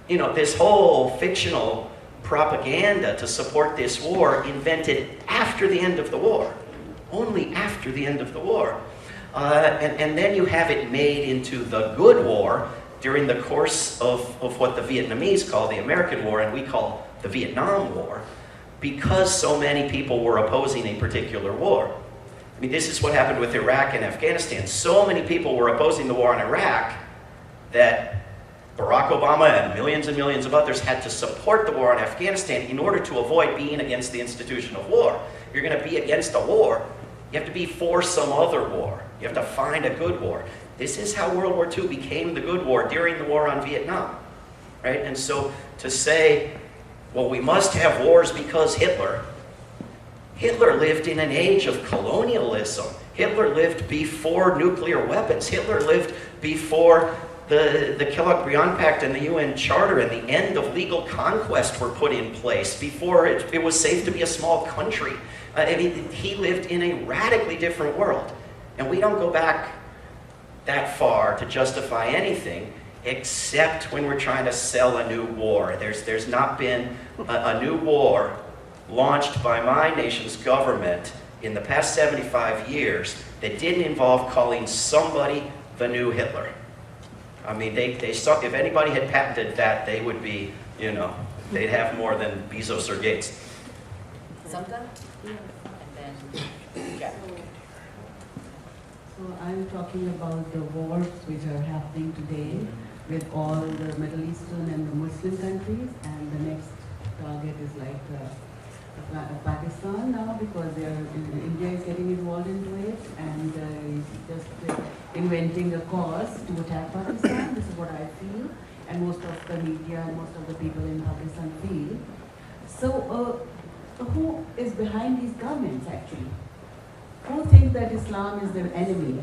Speaker 3: this whole fictional propaganda to support this war invented after the end of the war. Only after the end of the war. And then you have it made into the good war during the course of what the Vietnamese call the American War and we call the Vietnam War, because so many people were opposing a particular war. I mean, this is what happened with Iraq and Afghanistan. So many people were opposing the war in Iraq that Barack Obama and millions of others had to support the war in Afghanistan in order to avoid being against the institution of war. If you're going to be against a war, you have to be for some other war. You have to find a good war. This is how World War II became the good war during the war on Vietnam, right? And so to say, well, we must have wars because Hitler lived in an age of colonialism. Hitler lived before nuclear weapons. Hitler lived before the Kellogg-Briand Pact and the UN Charter and the end of legal conquest were put in place, before it was safe to be a small country. I mean, he lived in a radically different world. And we don't go back that far to justify anything except when we're trying to sell a new war. There's not been a new war launched by my nation's government in the past 75 years that didn't involve calling somebody the new Hitler. I mean, if anybody had patented that, they would be, they'd have more than Bezos or Gates.
Speaker 1: Samta? And then Jeff.
Speaker 10: So I'm talking about the wars which are happening today with all the Middle Eastern and the Muslim countries, and the next target is like Pakistan now, because India is getting involved into it and just inventing a cause to attack Pakistan. This is what I feel, and most of the media and most of the people in Pakistan feel. So who is behind these governments actually? Who think that Islam is their enemy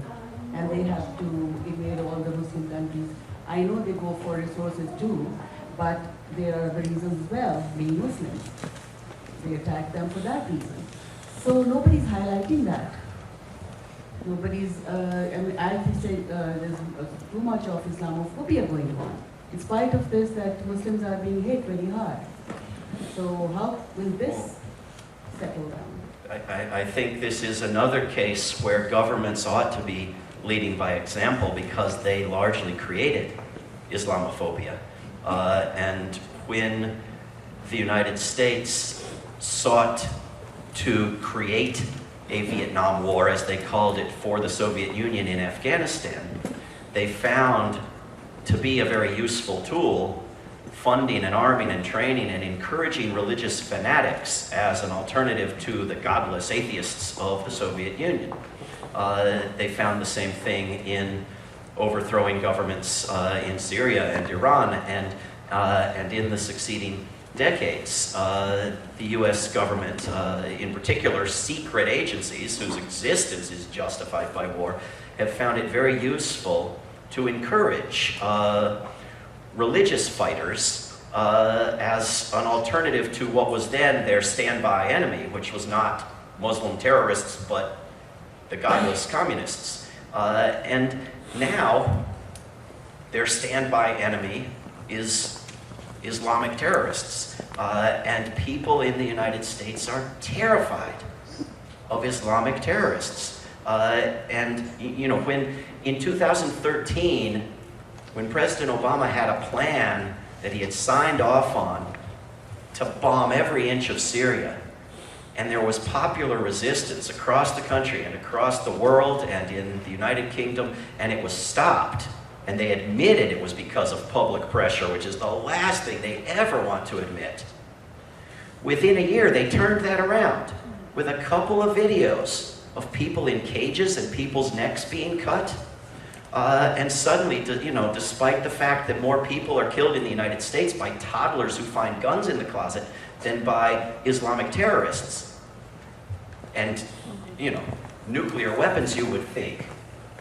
Speaker 10: and they have to invade all the Muslim countries? I know they go for resources too, but there are the reasons as well, being Muslims. They attack them for that reason. So nobody's highlighting that. Nobody's, I think there's too much of Islamophobia going on. In spite of this, that Muslims are being hit very hard. So how will this settle down?
Speaker 3: I think this is another case where governments ought to be leading by example, because they largely created Islamophobia. And when the United States sought to create a Vietnam War, as they called it, for the Soviet Union in Afghanistan, they found to be a very useful tool funding and arming and training and encouraging religious fanatics as an alternative to the godless atheists of the Soviet Union. They found the same thing in overthrowing governments in Syria and Iran, and in the succeeding decades. The US government, in particular secret agencies whose existence is justified by war, have found it very useful to encourage religious fighters as an alternative to what was then their standby enemy, which was not Muslim terrorists, but the godless communists. And now their standby enemy is Islamic terrorists. And people in the United States are terrified of Islamic terrorists. And you know, when in 2013, when President Obama had a plan that he had signed off on to bomb every inch of Syria, and there was popular resistance across the country and across the world and in the United Kingdom, and it was stopped. And they admitted it was because of public pressure, which is the last thing they ever want to admit. Within a year, they turned that around with a couple of videos of people in cages and people's necks being cut. And suddenly, you know, despite the fact that more people are killed in the United States by toddlers who find guns in the closet than by Islamic terrorists. And, you know, nuclear weapons, you would think,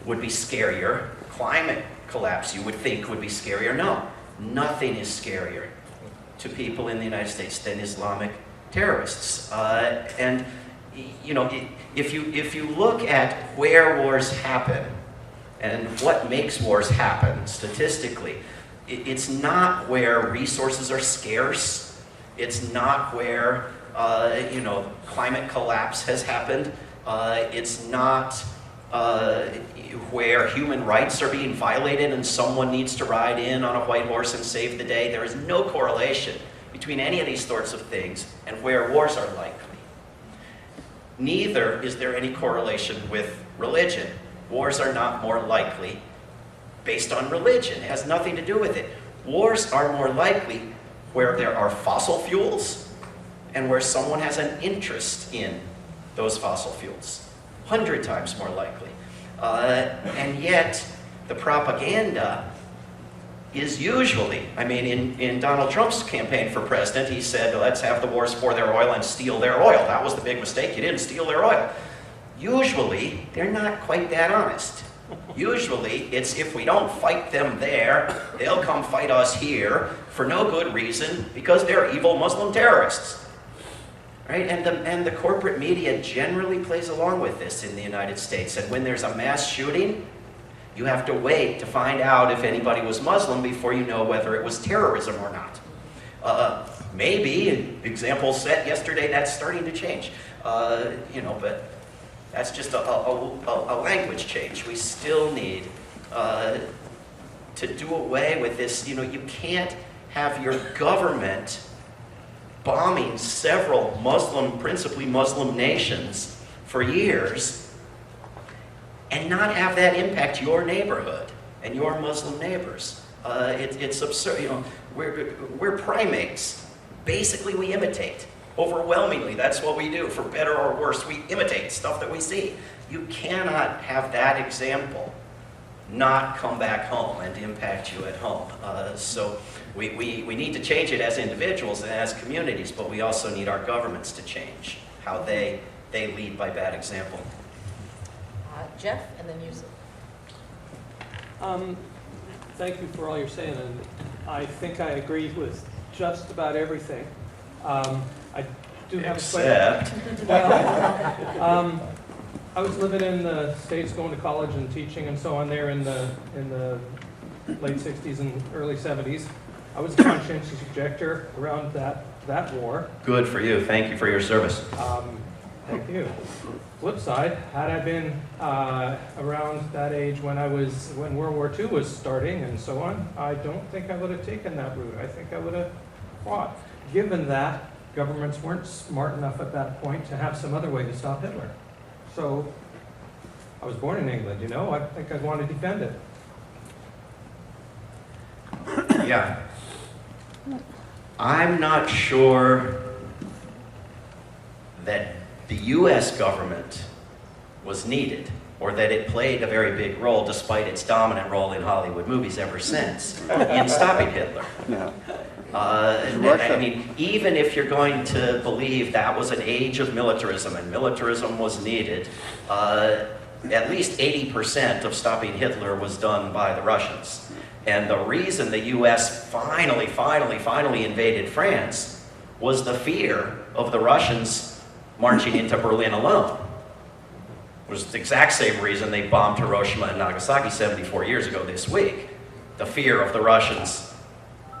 Speaker 3: would be scarier. Climate collapse, you would think, would be scarier. No, nothing is scarier to people in the United States than Islamic terrorists. And, you know, if you look at where wars happen and what makes wars happen statistically, it's not where resources are scarce. It's not where, you know, climate collapse has happened. It's not where human rights are being violated and someone needs to ride in on a white horse and save the day. There is no correlation between any of these sorts of things and where wars are likely. Neither is there any correlation with religion. Wars are not more likely based on religion. It has nothing to do with it. Wars are more likely where there are fossil fuels and where someone has an interest in those fossil fuels. 100 times more likely. And yet, the propaganda is usually, I mean, in Donald Trump's campaign for president, he said, let's have the wars for their oil and steal their oil. That was the big mistake. You didn't steal their oil. Usually, they're not quite that honest. Usually, it's if we don't fight them there, they'll come fight us here for no good reason because they're evil Muslim terrorists. Right? And the corporate media generally plays along with this in the United States. And when there's a mass shooting, you have to wait to find out if anybody was Muslim before you know whether it was terrorism or not. Maybe, example set yesterday, that's starting to change. You know, but that's just a language change. We still need to do away with this. You know, you can't have your government bombing several Muslim, principally Muslim nations for years and not have that impact your neighborhood and your Muslim neighbors. It's absurd. You know, we're primates. Basically, we imitate. Overwhelmingly, that's what we do. For better or worse, we imitate stuff that we see. You cannot have that example not come back home and impact you at home. So we need to change it as individuals and as communities, but we also need our governments to change how they lead by bad example.
Speaker 1: Jeff, and then Yusuf.
Speaker 11: Thank you for all you're saying, and I think I agree with just about everything. I do have
Speaker 3: Except.
Speaker 11: I was living in the States, going to college and teaching and so on there in the late 60s and early 70s. I was a conscientious objector around that war.
Speaker 3: Good for you. Thank you for your service.
Speaker 11: Thank you. Flip side, had I been around that age when World War II was starting and so on, I don't think I would have taken that route. I think I would have fought. Given that governments weren't smart enough at that point to have some other way to stop Hitler. So I was born in England, you know, I think I'd want to defend it.
Speaker 3: Yeah. I'm not sure that the US government was needed or that it played a very big role, despite its dominant role in Hollywood movies ever since, in stopping Hitler.
Speaker 12: No.
Speaker 3: I mean, even if you're going to believe that was an age of militarism and militarism was needed, at least 80% of stopping Hitler was done by the Russians. And the reason the US finally invaded France was the fear of the Russians marching into Berlin alone. It was the exact same reason they bombed Hiroshima and Nagasaki 74 years ago this week. The fear of the Russians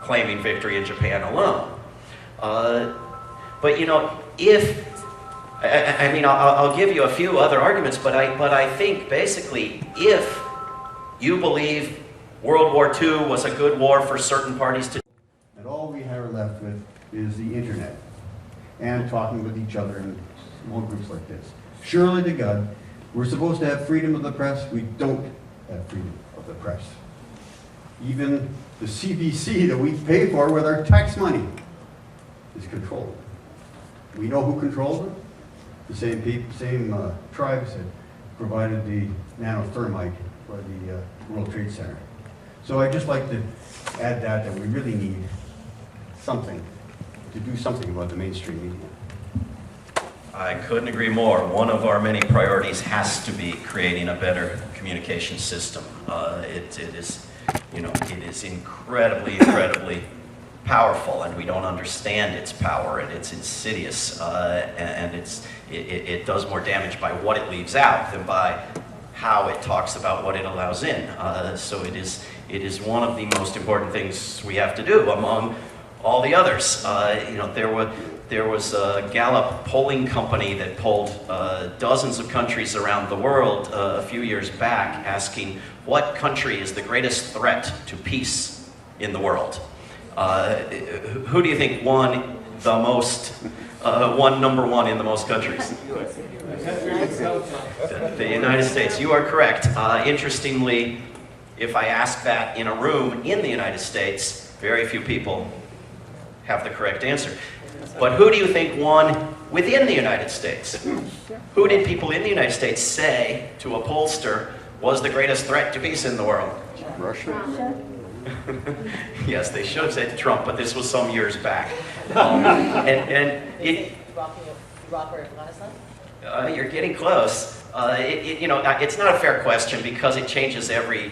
Speaker 3: claiming victory in Japan alone. But you know, if I mean, I'll give you a few other arguments, but I think basically if you believe World War II was a good war for certain parties to...
Speaker 12: And all we are left with is the internet and talking with each other in small groups like this. Surely to God, we're supposed to have freedom of the press. We don't have freedom of the press. Even the CBC that we pay for with our tax money is controlled. We know who controls it. The same tribes that provided the nanothermite for the World Trade Center. So I'd just like to add that we really need something, to do something about the mainstream media.
Speaker 3: I couldn't agree more. One of our many priorities has to be creating a better communication system. It is, you know, it is incredibly powerful, and we don't understand its power, and it's insidious, and it does more damage by what it leaves out than by how it talks about what it allows in. So it is one of the most important things we have to do among all the others. You know, there was a Gallup polling company that polled dozens of countries around the world a few years back, asking what country is the greatest threat to peace in the world. Who do you think won the most, number one in the most countries? The United States. You are correct. Interestingly, if I ask that in a room in the United States, very few people have the correct answer. But who do you think won within the United States? Who did people in the United States say to a pollster was the greatest threat to peace in the world?
Speaker 12: Russia?
Speaker 3: Yes, they should have said Trump, but this was some years back.
Speaker 13: Iraq or Afghanistan?
Speaker 3: You're getting close. You know, it's not a fair question because it changes every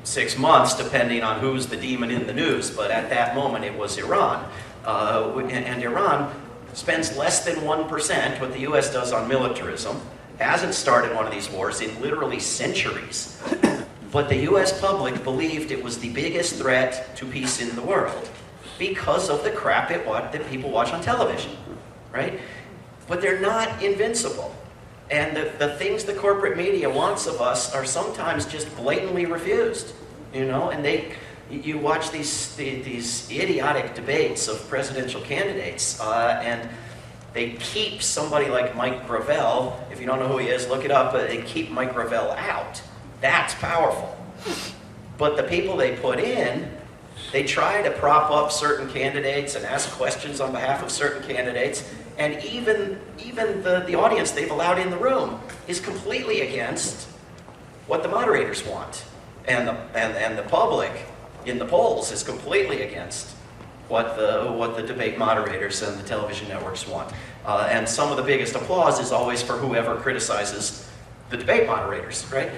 Speaker 3: 6 months depending on who's the demon in the news. But at that moment, it was Iran. And Iran spends less than 1% what the U.S. does on militarism, hasn't started one of these wars in literally centuries. But the U.S. public believed it was the biggest threat to peace in the world because of the crap that people watch on television, right? But they're not invincible. And the things the corporate media wants of us are sometimes just blatantly refused, you know? And you watch these idiotic debates of presidential candidates, and they keep somebody like Mike Gravel. If you don't know who he is, look it up. They keep Mike Gravel out. That's powerful. But the people they put in, they try to prop up certain candidates and ask questions on behalf of certain candidates, and even the audience they've allowed in the room is completely against what the moderators want. And the public in the polls is completely against what the debate moderators and the television networks want. And some of the biggest applause is always for whoever criticizes the debate moderators, right?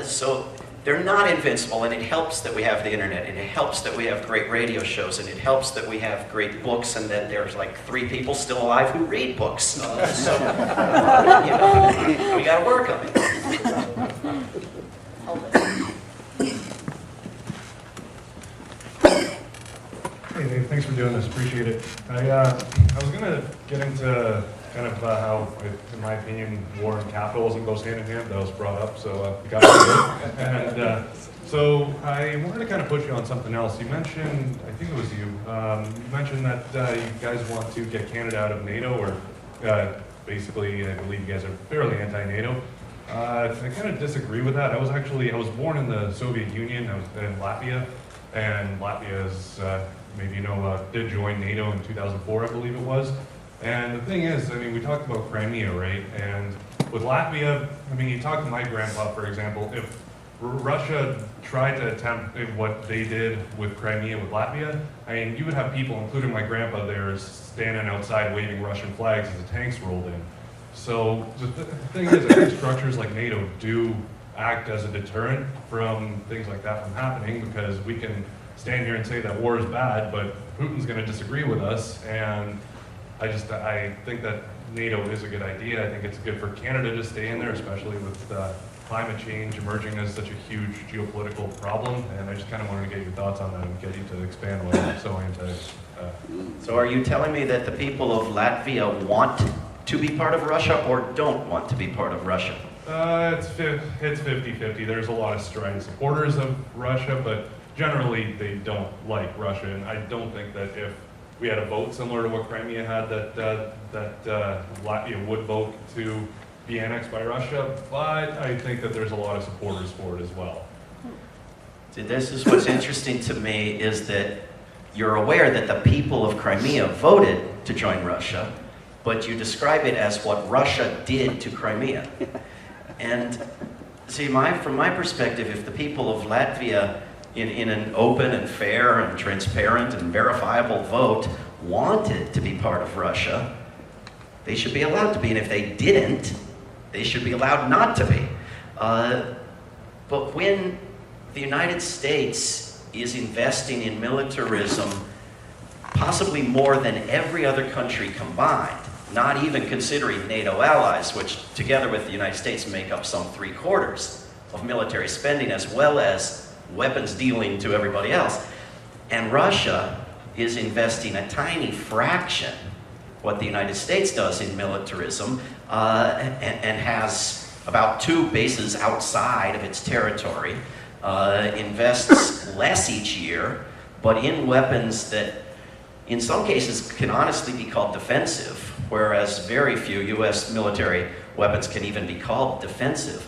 Speaker 3: So they're not invincible, and it helps that we have the internet, and it helps that we have great radio shows, and it helps that we have great books, and that there's like 3 people still alive who read books. So you know, we got to work on it.
Speaker 14: Hey Dave, thanks for doing this, appreciate it. I was going to get into kind of how, in my opinion, war and capitalism goes hand in hand. That was brought up, so we got it. And so I wanted to kind of put you on something else. You mentioned, I think it was you, you mentioned that you guys want to get Canada out of NATO, or basically, I believe you guys are fairly anti-NATO. I kind of disagree with that. I was born in the Soviet Union. I was in Latvia, and Latvia is, maybe you know, did join NATO in 2004, I believe it was. And the thing is, I mean, we talked about Crimea, right? And with Latvia, I mean, you talk to my grandpa, for example, if Russia tried to attempt what they did with Crimea with Latvia, I mean, you would have people, including my grandpa there, standing outside waving Russian flags as the tanks rolled in. So the thing is, I think structures like NATO do act as a deterrent from things like that from happening, because we can stand here and say that war is bad, but Putin's going to disagree with us, and I think that NATO is a good idea. I think it's good for Canada to stay in there, especially with climate change emerging as such a huge geopolitical problem, and I just kind of wanted to get your thoughts on that and get you to expand why you're so anti.
Speaker 3: So are you telling me that the people of Latvia want to be part of Russia or don't want to be part of Russia?
Speaker 14: It's 50-50. There's a lot of strong supporters of Russia, but generally they don't like Russia. And I don't think that if we had a vote similar to what Crimea had, that Latvia would vote to be annexed by Russia. But I think that there's a lot of supporters for it as well.
Speaker 3: This is what's interesting to me, is that you're aware that the people of Crimea voted to join Russia, but you describe it as what Russia did to Crimea. And see, from my perspective, if the people of Latvia, in an open and fair and transparent and verifiable vote, wanted to be part of Russia, they should be allowed to be. And if they didn't, they should be allowed not to be. But when the United States is investing in militarism, possibly more than every other country combined, not even considering NATO allies, which together with the United States make up some 3/4 of military spending, as well as weapons dealing to everybody else. And Russia is investing a tiny fraction what the United States does in militarism, and has about 2 bases outside of its territory, invests less each year, but in weapons that in some cases can honestly be called defensive, whereas very few US military weapons can even be called defensive,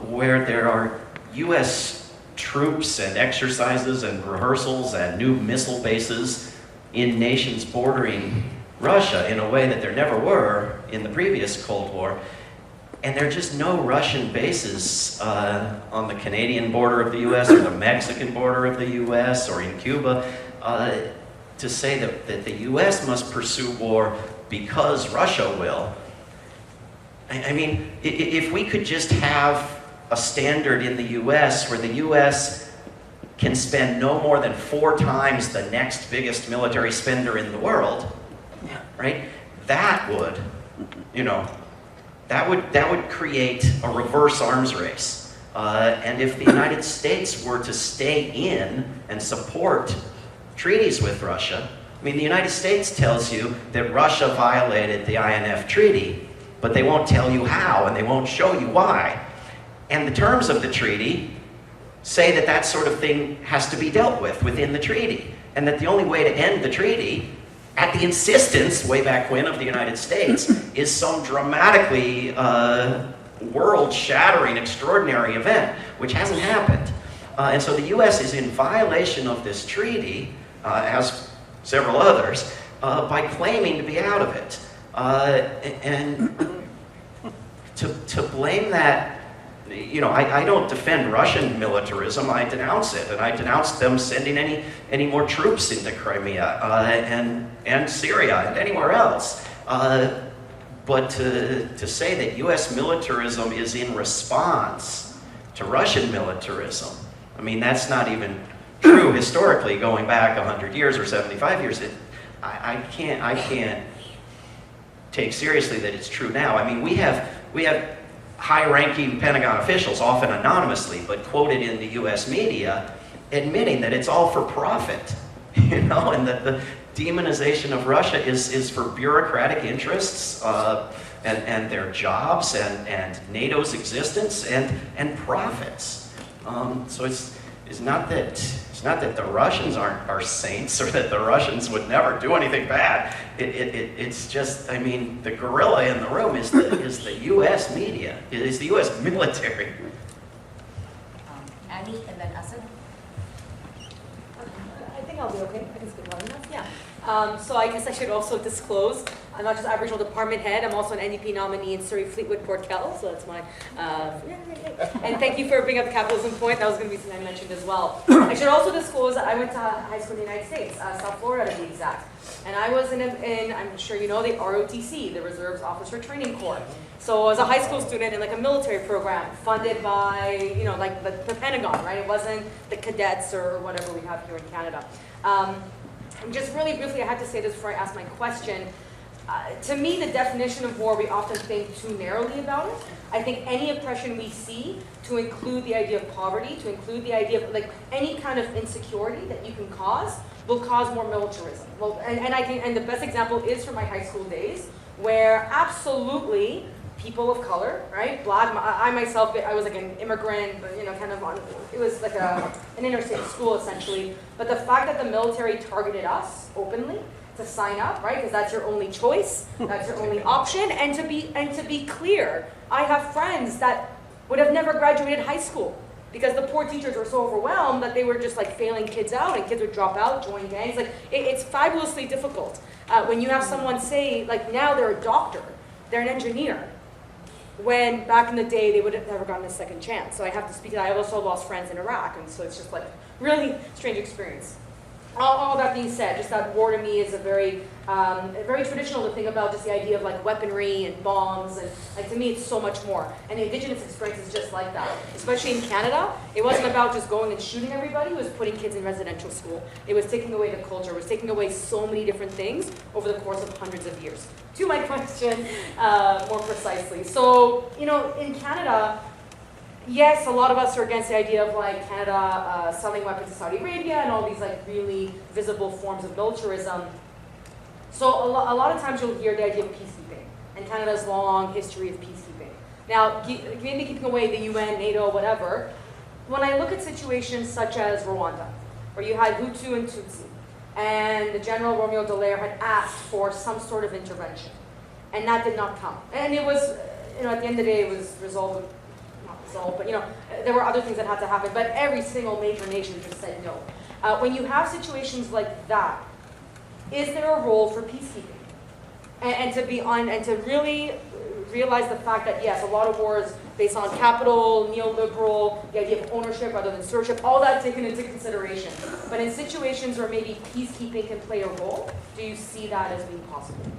Speaker 3: where there are US troops and exercises and rehearsals and new missile bases in nations bordering Russia in a way that there never were in the previous Cold War. And there are just no Russian bases on the Canadian border of the US or the Mexican border of the US or in Cuba to say that the US must pursue war because Russia will. I mean, if we could just have a standard in the US where the US can spend no more than 4 times the next biggest military spender in the world, right? That would, that would create a reverse arms race. And if the United States were to stay in and support treaties with Russia, I mean, the United States tells you that Russia violated the INF treaty, but they won't tell you how, and they won't show you why. And the terms of the treaty say that that sort of thing has to be dealt with within the treaty, and that the only way to end the treaty, at the insistence, way back when, of the United States, is some dramatically world-shattering, extraordinary event, which hasn't happened. And so the US is in violation of this treaty, as several others, by claiming to be out of it. And to blame that, I don't defend Russian militarism, I denounce it, and I denounce them sending any more troops into Crimea and Syria and anywhere else. But to say that US militarism is in response to Russian militarism, I mean, that's not even true historically, going back 100 years or 75 years. I can't take seriously that it's true now. I mean, we have high-ranking Pentagon officials, often anonymously, but quoted in the US media, admitting that it's all for profit, and that the demonization of Russia is for bureaucratic interests, and their jobs, and NATO's existence, and profits. So it's not that the Russians are saints, or that the Russians would never do anything bad. It's just, I mean, the gorilla in the room is the U.S. media, is the U.S. military.
Speaker 13: Annie and then Asan.
Speaker 2: I think I'll be okay. I can speak loud enough. Yeah. So I guess I should also disclose, I'm not just Aboriginal Department Head, I'm also an NDP nominee in Surrey, Fleetwood, Port Kettle, so that's my, and thank you for bringing up the capitalism point, that was going to be something I mentioned as well. I should also disclose that I went to high school in the United States, South Florida to be exact, and I was in I'm sure you know, the ROTC, the Reserves Officer Training Corps. So I was a high school student in like a military program funded by, like the Pentagon, right? It wasn't the cadets or whatever we have here in Canada. Just really briefly, I have to say this before I ask my question. To me, the definition of war, we often think too narrowly about it. I think any oppression we see, to include the idea of poverty, to include the idea of like any kind of insecurity that you can cause, will cause more militarism. Well, and the best example is from my high school days, where absolutely people of color, right? Black, I myself, I was like an immigrant, but, you know, kind of on, it was like an interstate school essentially. But the fact that the military targeted us openly to sign up, right? Because that's your only choice, that's your only option. And to be clear, I have friends that would have never graduated high school because the poor teachers were so overwhelmed that they were just like failing kids out, and kids would drop out, join gangs. Like it's fabulously difficult when you have someone say, like, now they're a doctor, they're an engineer, when back in the day they would have never gotten a second chance. So I have to speak to that. I also lost friends in Iraq, and so it's just like really strange experience. All that being said, just that war to me is a very traditional to think about, just the idea of like weaponry and bombs, and like to me it's so much more. And the Indigenous experience is just like that. Especially in Canada, it wasn't about just going and shooting everybody, it was putting kids in residential school. It was taking away the culture, it was taking away so many different things over the course of hundreds of years. To my question, more precisely. So, you know, in Canada, yes, a lot of us are against the idea of like Canada selling weapons to Saudi Arabia and all these like really visible forms of militarism. So a lot of times you'll hear the idea of peacekeeping and Canada's long history of peacekeeping. Now, maybe keeping away the UN, NATO, whatever. When I look at situations such as Rwanda, where you had Hutu and Tutsi, and the General Romeo Dallaire had asked for some sort of intervention, and that did not come. And it was, you know, at the end of the day, it was resolved. But you know, there were other things that had to happen, but every single major nation just said no. When you have situations like that, is there a role for peacekeeping? And to really realize the fact that yes, a lot of wars based on capital, neoliberal, the idea of ownership rather than stewardship, all that taken into consideration. But in situations where maybe peacekeeping can play a role, do you see that as being possible?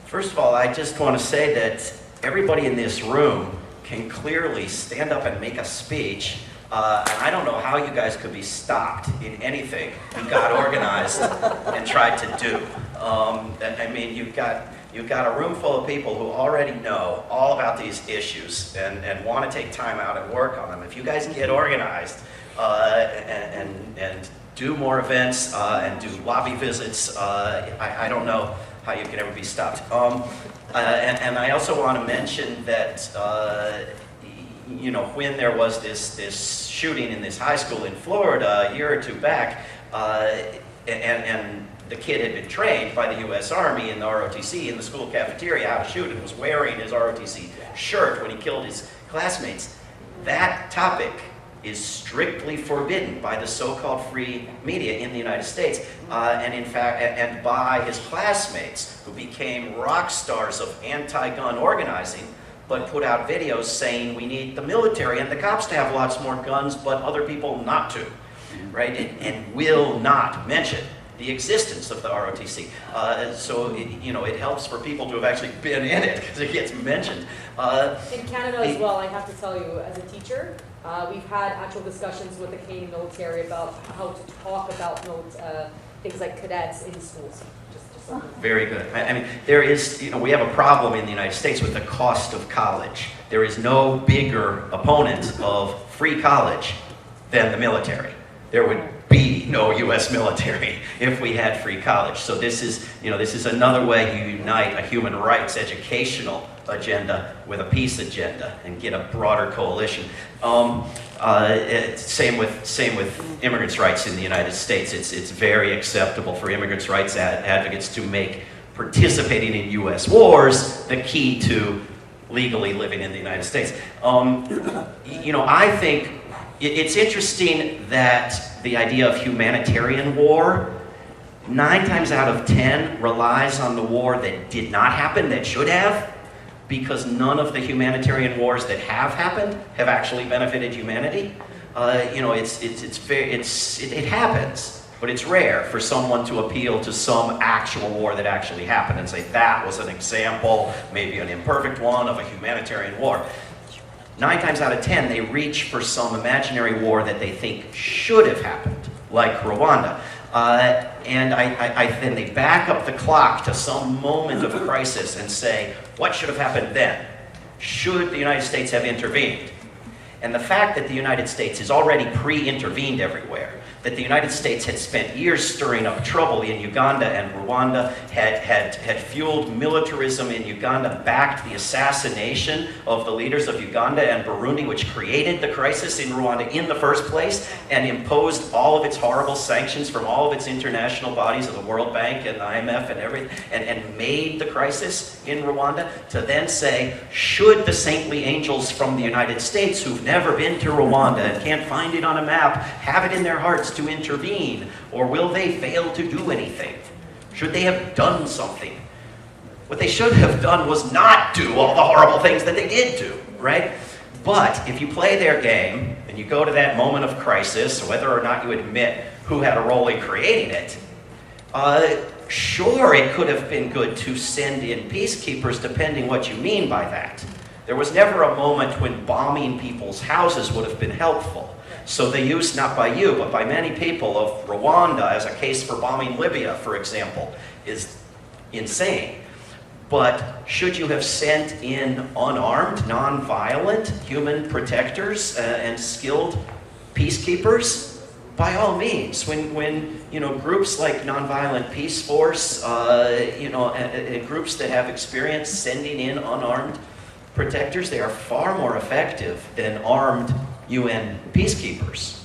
Speaker 3: First of all, I just want to say that everybody in this room can clearly stand up and make a speech. I don't know how you guys could be stopped in anything you got organized and tried to do. I mean, you've got a room full of people who already know all about these issues and want to take time out and work on them. If you guys get organized and do more events and do lobby visits, I don't know how you can ever be stopped. And I also want to mention that you know, when there was this shooting in this high school in Florida a year or two back, and the kid had been trained by the U.S. Army in the ROTC in the school cafeteria how to shoot and was wearing his ROTC shirt when he killed his classmates, that topic is strictly forbidden by the so-called free media in the United States, and in fact, and by his classmates who became rock stars of anti-gun organizing, but put out videos saying we need the military and the cops to have lots more guns, but other people not to, right? And will not mention the existence of the ROTC. So you know, it helps for people to have actually been in it because it gets mentioned.
Speaker 2: In Canada as well, I have to tell you, as a teacher, we've had actual discussions with the Canadian military about how to talk about things like cadets in schools.
Speaker 3: Very good. I mean, there is, you know, we have a problem in the United States with the cost of college. There is no bigger opponent of free college than the military. There would be no U.S. military if we had free college. So this is, you know, this is another way you unite a human rights educational agenda with a peace agenda and get a broader coalition. Same with immigrants' rights in the United States. It's very acceptable for immigrants' rights advocates to make participating in U.S. wars the key to legally living in the United States. You know, I think it's interesting that the idea of humanitarian war 9 times out of 10 relies on the war that did not happen, that should have, because none of the humanitarian wars that have happened have actually benefited humanity. You know, it happens, but it's rare for someone to appeal to some actual war that actually happened and say that was an example, maybe an imperfect one, of a humanitarian war. 9 times out of 10, they reach for some imaginary war that they think should have happened, like Rwanda. And then they back up the clock to some moment of crisis and say, what should have happened then? Should the United States have intervened? And the fact that the United States is already pre-intervened everywhere, that the United States had spent years stirring up trouble in Uganda and Rwanda, had fueled militarism in Uganda, backed the assassination of the leaders of Uganda and Burundi, which created the crisis in Rwanda in the first place, and imposed all of its horrible sanctions from all of its international bodies of the World Bank and the IMF and everything, and made the crisis in Rwanda, to then say, should the saintly angels from the United States who've never been to Rwanda and can't find it on a map have it in their hearts to intervene, or will they fail to do anything? Should they have done something? What they should have done was not do all the horrible things that they did do, right? But if you play their game and you go to that moment of crisis, whether or not you admit who had a role in creating it, sure, it could have been good to send in peacekeepers, depending what you mean by that. There was never a moment when bombing people's houses would have been helpful. So the use, not by you, but by many people, of Rwanda as a case for bombing Libya, for example, is insane. But should you have sent in unarmed, non-violent human protectors and skilled peacekeepers? By all means. When you know, groups like Nonviolent Peace Force, groups that have experience sending in unarmed protectors, they are far more effective than armed UN peacekeepers.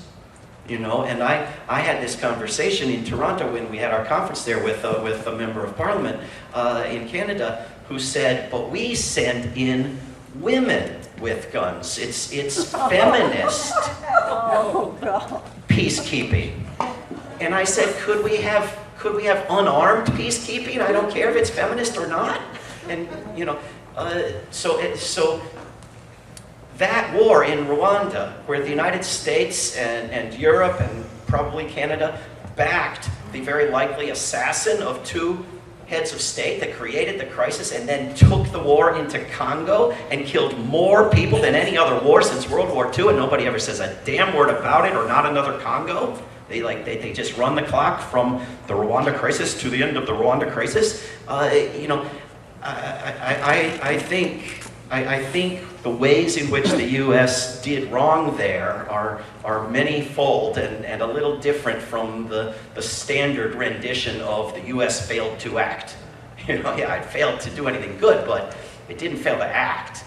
Speaker 3: You know, and I had this conversation in Toronto when we had our conference there with a member of parliament in Canada who said, but we send in women with guns. It's feminist peacekeeping. And I said, could we have unarmed peacekeeping? I don't care if it's feminist or not. And you know, so that war in Rwanda, where the United States and Europe and probably Canada backed the very likely assassin of two heads of state that created the crisis, and then took the war into Congo and killed more people than any other war since World War II, and nobody ever says a damn word about it, or not another Congo. They just run the clock from the Rwanda crisis to the end of the Rwanda crisis. You know, I think the ways in which the U.S. did wrong there are many-fold and a little different from the standard rendition of the U.S. failed to act. You know, yeah, it failed to do anything good, but it didn't fail to act.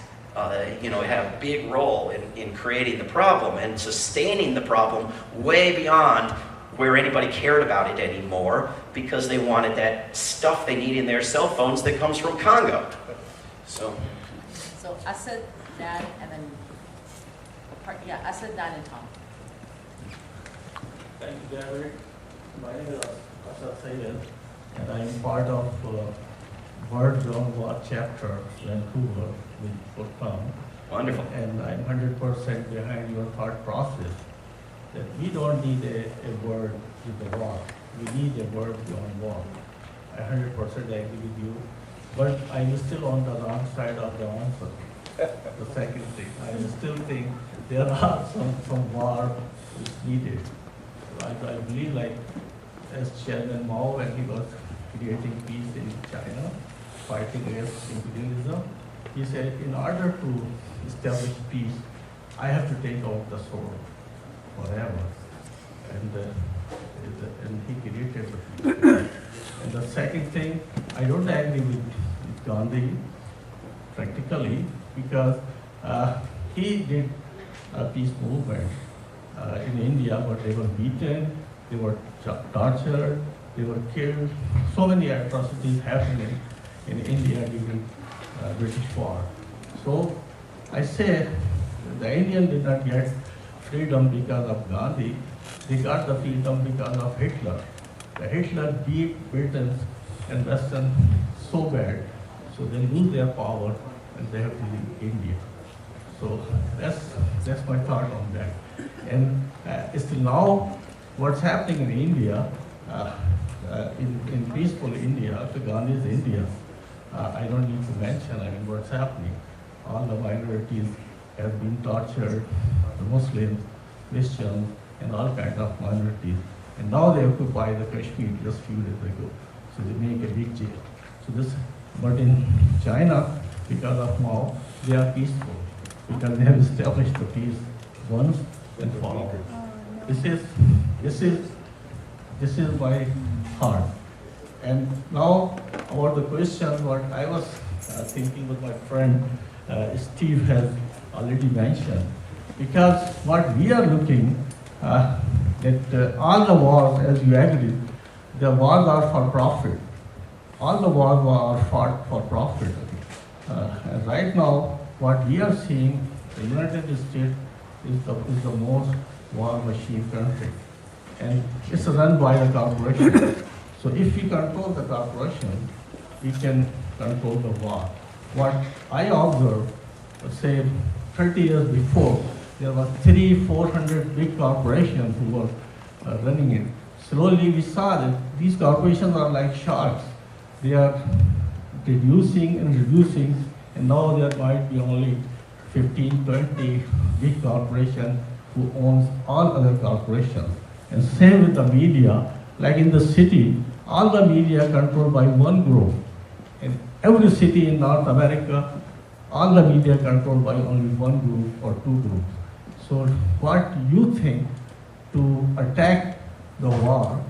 Speaker 3: You know, it had a big role in creating the problem and sustaining the problem way beyond where anybody cared about it anymore, because they wanted that stuff they need in their cell phones that comes from Congo. So
Speaker 13: Asad, Dan, and then, Asad, Dan, and Tom.
Speaker 15: Thank you, David. My name is Asad Sayed, and I'm part of World Groundwater Chapter, Vancouver, with Fort Town.
Speaker 3: Wonderful.
Speaker 15: And I'm 100% behind your thought process that we don't need a word with the war. We need a word beyond war. I 100% agree with you, but I'm still on the wrong side of the answer. The second thing, I still think there are some war is needed. I believe, like as Chairman Mao, when he was creating peace in China, fighting against imperialism, he said, in order to establish peace, I have to take out the sword forever. And he created the peace. And the second thing, I don't agree with Gandhi practically, because he did a peace movement in India, but they were beaten, they were tortured, they were killed. So many atrocities happening in India during British war. So I say the Indian did not get freedom because of Gandhi, they got the freedom because of Hitler. The Hitler beat Britons and Western so bad, so they lose their power and they have to leave India. So that's my thought on that. And still now, what's happening in India, in peaceful India, to Gandhi's India, I don't need to mention, I mean, what's happening. All the minorities have been tortured, the Muslims, Christians, and all kinds of minorities. And now they occupy the Kashmir just a few days ago. So they make a big deal. But in China, because of Mao, they are peaceful, because they have established the peace once and for all. This This is my heart. And now about the question, what I was thinking with my friend Steve has already mentioned, because what we are looking that all the wars, as you agree, the wars are for profit. All the wars are fought for profit. And right now, what we are seeing, the United States is the most war machine country. And it's run by the corporation. So if we control the corporation, we can control the war. What I observed, say 30 years before, there were 300-400 big corporations who were running it. Slowly we saw that these corporations are like sharks. They are reducing and reducing, and now there might be only 15-20 big corporations who owns all other corporations. And same with the media, like in the city, all the media controlled by one group. In every city in North America, all the media controlled by only one group or two groups. So what you think to attack the war,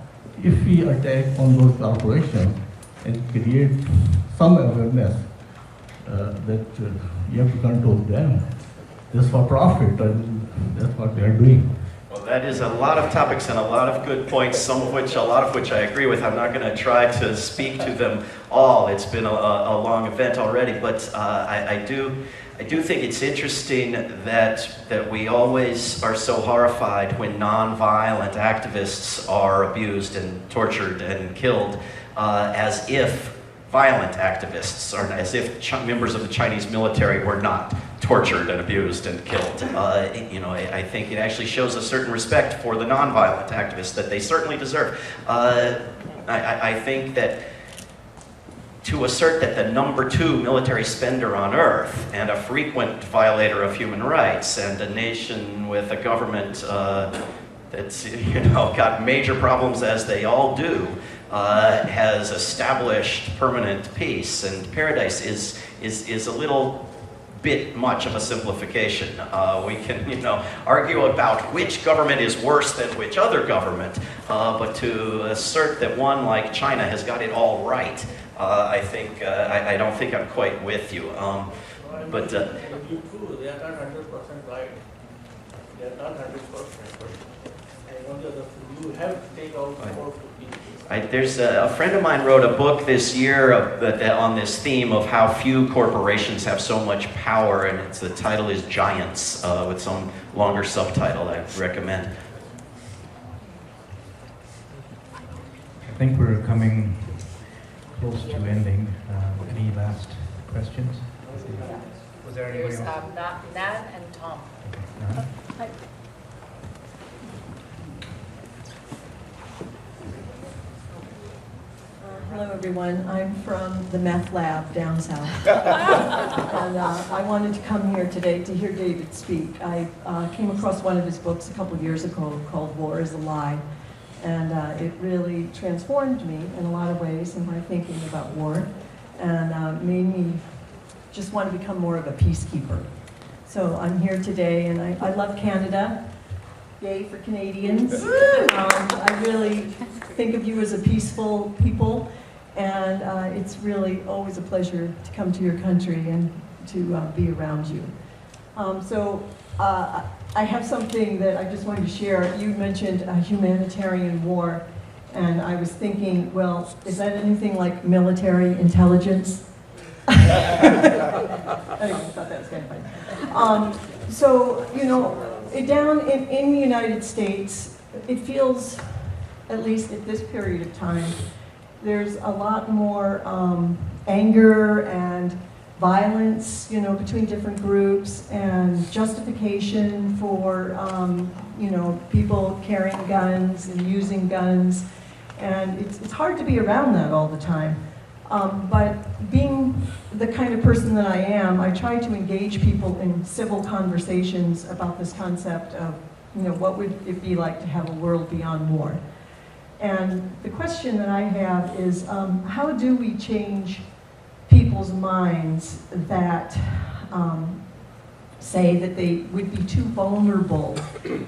Speaker 15: if we attack on those corporations and create some awareness that you have to control them, just for profit, and that's what they are doing.
Speaker 3: Well, that is a lot of topics and a lot of good points, a lot of which I agree with. I'm not going to try to speak to them all. It's been a long event already, but I do think it's interesting that we always are so horrified when non-violent activists are abused and tortured and killed, as if violent activists, or as if members of the Chinese military were not tortured and abused and killed. I think it actually shows a certain respect for the non-violent activists that they certainly deserve. I think that to assert that the #2 military spender on earth and a frequent violator of human rights and a nation with a government that's got major problems, as they all do, has established permanent peace and paradise is a little bit much of a simplification. We can, argue about which government is worse than which other government, but to assert that one like China has got it all right, I don't think I'm quite with you. But
Speaker 15: you too, they are not 100% right. They are not 100%. But you have to take out more to be.
Speaker 3: There's a friend of mine wrote a book this year on this theme of how few corporations have so much power, and the title is Giants, with some longer subtitle I recommend.
Speaker 4: I think we're coming close to ending. Any last questions? Was there anybody
Speaker 13: There's
Speaker 4: else?
Speaker 13: Nan and Tom.
Speaker 4: Nan?
Speaker 16: Hello, everyone. I'm from the meth lab down south. And I wanted to come here today to hear David speak. I came across one of his books a couple of years ago called War is a Lie. And it really transformed me in a lot of ways in my thinking about war, and made me just want to become more of a peacekeeper. So I'm here today, and I love Canada. Yay for Canadians. I really think of you as a peaceful people, and it's really always a pleasure to come to your country and to be around you. I have something that I just wanted to share. You mentioned a humanitarian war, and I was thinking, well, is that anything like military intelligence? Anyway, I thought that was kind of funny. Down in the United States, it feels, at least at this period of time, there's a lot more anger and violence, between different groups, and justification for, people carrying guns and using guns. And it's hard to be around that all the time. But being the kind of person that I am, I try to engage people in civil conversations about this concept of, what would it be like to have a world beyond war? And the question that I have is, how do we change people's minds that say that they would be too vulnerable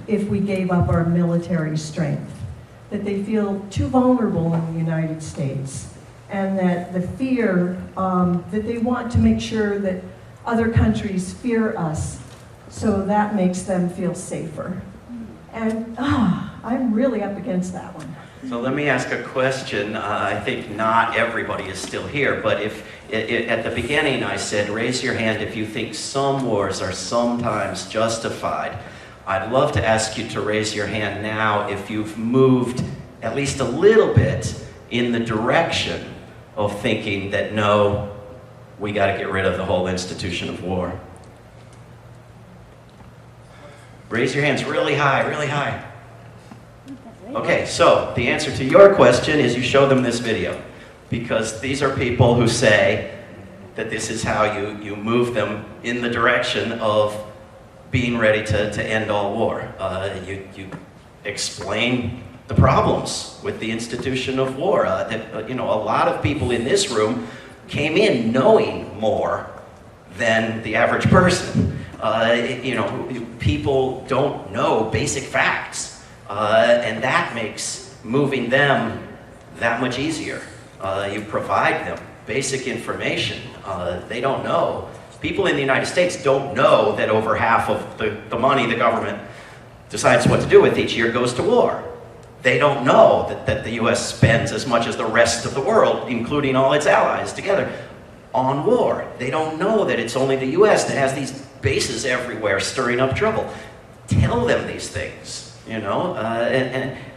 Speaker 16: if we gave up our military strength? that they feel too vulnerable in the United States, and that the fear, that they want to make sure that other countries fear us, so that makes them feel safer. And I'm really up against that one.
Speaker 3: So let me ask a question. I think not everybody is still here, but if at the beginning I said, raise your hand if you think some wars are sometimes justified. I'd love to ask you to raise your hand now if you've moved at least a little bit in the direction of thinking that no, we got to get rid of the whole institution of war. Raise your hands really high, really high. Okay, so the answer to your question is you show them this video, because these are people who say that this is how you move them in the direction of being ready to end all war. You explain the problems with the institution of war. A lot of people in this room came in knowing more than the average person. People don't know basic facts. And that makes moving them that much easier. You provide them basic information. They don't know. People in the United States don't know that over half of the money the government decides what to do with each year goes to war. They don't know that the US spends as much as the rest of the world, including all its allies together, on war. They don't know that it's only the US that has these bases everywhere stirring up trouble. Tell them these things. And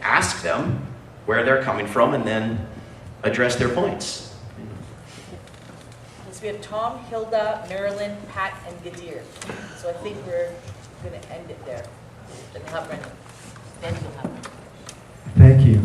Speaker 3: ask them where they're coming from, and then address their points.
Speaker 13: So we have Tom, Hilda, Marilyn, Pat, and Gadir. So I think we're going to end it there. Then we'll have Brendan. Then we'll have Brendan.
Speaker 5: Thank you.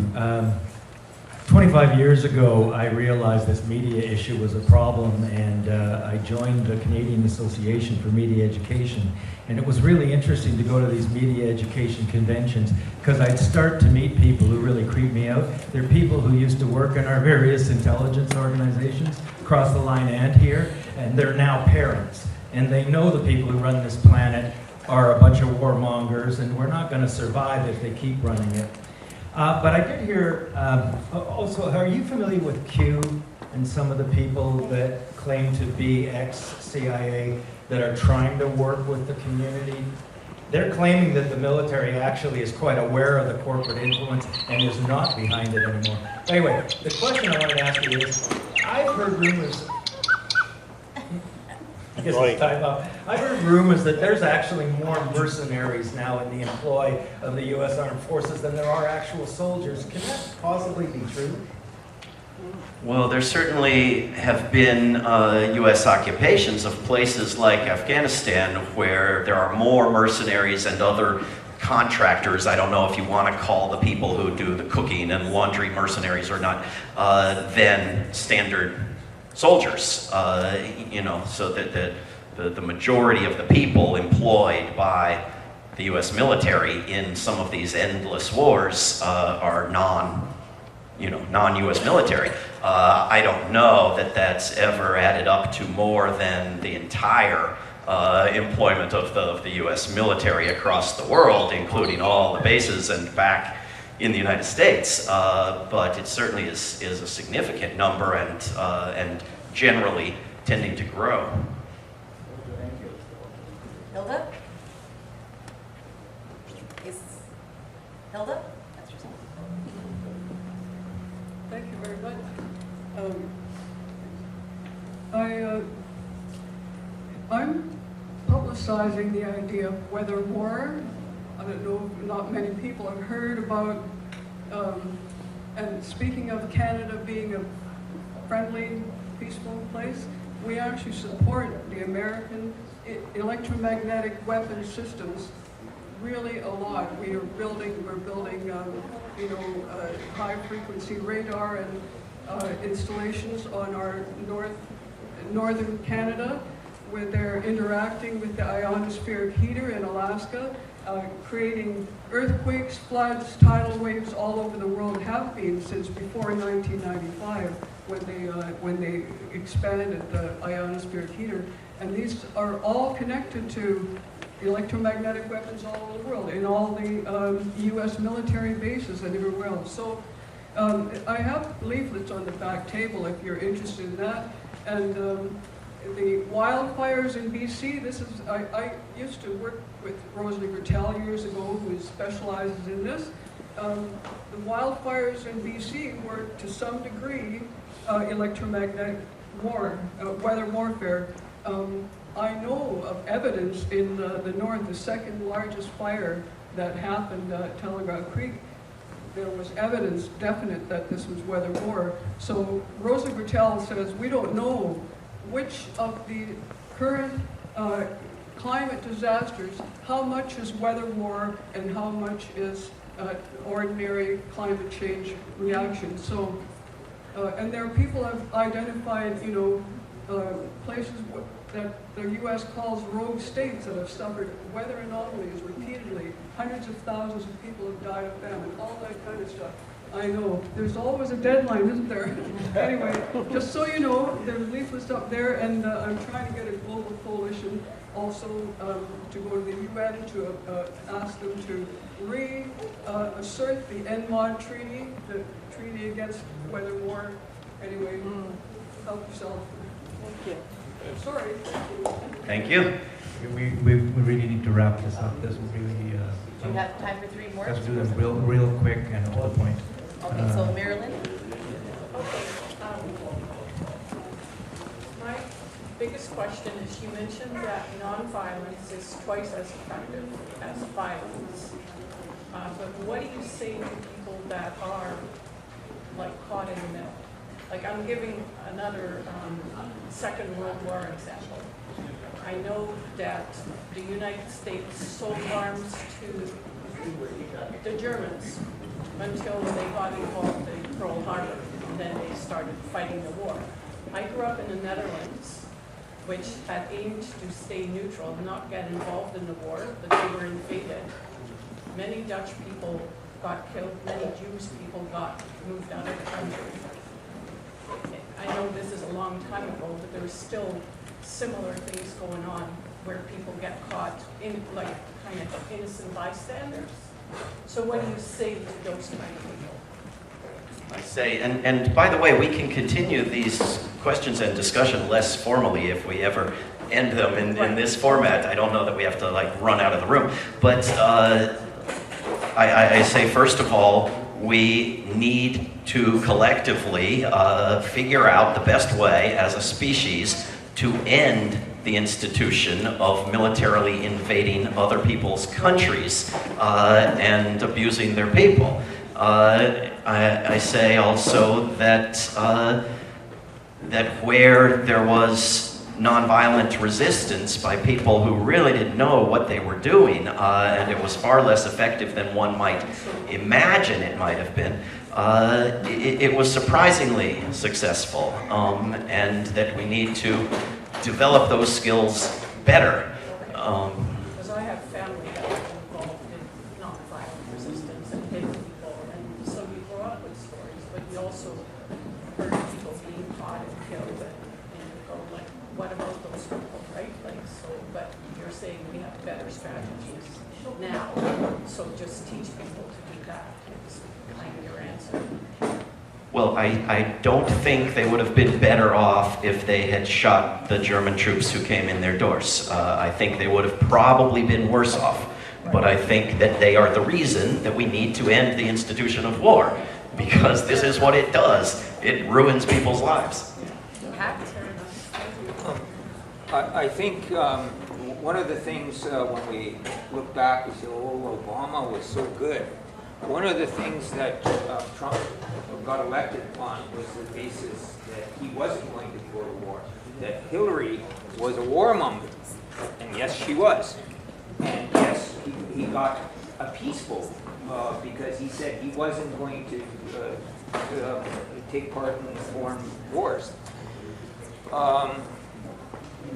Speaker 5: 25 years ago, I realized this media issue was a problem, and I joined the Canadian Association for Media Education. And it was really interesting to go to these media education conventions, because I'd start to meet people who really creep me out. They're people who used to work in our various intelligence organizations across the line and here, and they're now parents. And they know the people who run this planet are a bunch of warmongers, and we're not going to survive if they keep running it. But I did hear, also, are you familiar with Q and some of the people that claim to be ex-CIA that are trying to work with the community? They're claiming that the military actually is quite aware of the corporate influence and is not behind it anymore. Anyway, the question I wanted to ask you is, I've heard rumors, I guess it's time up. I've heard rumors that there's actually more mercenaries now in the employ of the U.S. Armed Forces than there are actual soldiers. Can that possibly be true?
Speaker 3: Well, there certainly have been U.S. occupations of places like Afghanistan where there are more mercenaries and other contractors, I don't know if you want to call the people who do the cooking and laundry mercenaries or not, than standard soldiers. So that the majority of the people employed by the U.S. military in some of these endless wars are non-U.S. military. I don't know that that's ever added up to more than the entire employment of the U.S. military across the world, including all the bases and back in the United States. But it certainly is a significant number and generally tending to grow.
Speaker 13: Hilda? Hilda?
Speaker 17: Thank you very much. I'm publicizing the idea of weather war. I don't know, not many people have heard about, and speaking of Canada being a friendly, peaceful place, we actually support the American electromagnetic weapon systems really a lot. We're building high-frequency radar and installations on our northern Canada, where they're interacting with the ionospheric heater in Alaska, creating earthquakes, floods, tidal waves all over the world, have been since before 1995, when they expanded the ionospheric heater. And these are all connected to electromagnetic weapons all over the world, in all the U.S. military bases and everywhere else. So I have leaflets on the back table if you're interested in that. And the wildfires in BC, I used to work with Rosalie Bertel years ago, who specializes in this. The wildfires in BC were, to some degree, electromagnetic weather warfare. I know of evidence in the north, the second largest fire that happened at Telegraph Creek. There was evidence definite that this was weather war. So Rosalie Bertel says we don't know which of the current climate disasters, how much is weather war and how much is ordinary climate change reaction. So, and there are people have identified, places that the U.S. calls rogue states that have suffered weather anomalies repeatedly. Hundreds of thousands of people have died of them and all that kind of stuff. I know. There's always a deadline, isn't there? Anyway, just so you know, there's leaflets up there, and I'm trying to get a global coalition also to go to the UN to ask them to reassert the NMOD treaty, the treaty against weather war. Anyway, help yourself.
Speaker 13: Thank you.
Speaker 17: Sorry.
Speaker 3: Thank you.
Speaker 4: We really need to wrap this up. This will really.
Speaker 13: Do you have time for 3 more?
Speaker 4: Let's do them real quick and to the point.
Speaker 13: Okay, so Marilyn?
Speaker 18: Okay. My biggest question is, you mentioned that nonviolence is twice as effective as violence. But what do you say to people that are like caught in the middle? Like, I'm giving another Second World War example. I know that the United States sold arms to the Germans until they got involved in Pearl Harbor, and then they started fighting the war. I grew up in the Netherlands, which had aimed to stay neutral, not get involved in the war, but they were invaded. Many Dutch people got killed, many Jewish people got moved out of the country. I know this is a long time ago, but there's still similar things going on where people get caught in, like, kind of innocent bystanders. So what do you say to those kind of people?
Speaker 3: I say, and by the way, we can continue these questions and discussion less formally if we ever end them in this format. I don't know that we have to like run out of the room, but I say, first of all, we need to collectively figure out the best way as a species to end the institution of militarily invading other people's countries and abusing their people. I say also that that where there was nonviolent resistance by people who really didn't know what they were doing, and it was far less effective than one might imagine it might have been, it was surprisingly successful, and that we need to develop those skills better.
Speaker 18: Because I have family that was involved in nonviolent resistance and hitting people, and so we grew up with stories, but we also heard people being caught and killed, and you go like, what about those people, right? Like, so, but you're saying we have better strategies now, so just teach people to do that, is kind of your answer.
Speaker 3: Well, I don't think they would have been better off if they had shot the German troops who came in their doors. I think they would have probably been worse off. But I think that they are the reason that we need to end the institution of war, because this is what it does. It ruins people's lives.
Speaker 19: I think one of the things when we look back, we say, oh, Obama was so good. One of the things that Trump got elected on was the basis that he wasn't going to go to war, that Hillary was a warmonger, and yes, she was. And yes, he got a peaceful because he said he wasn't going to take part in foreign wars.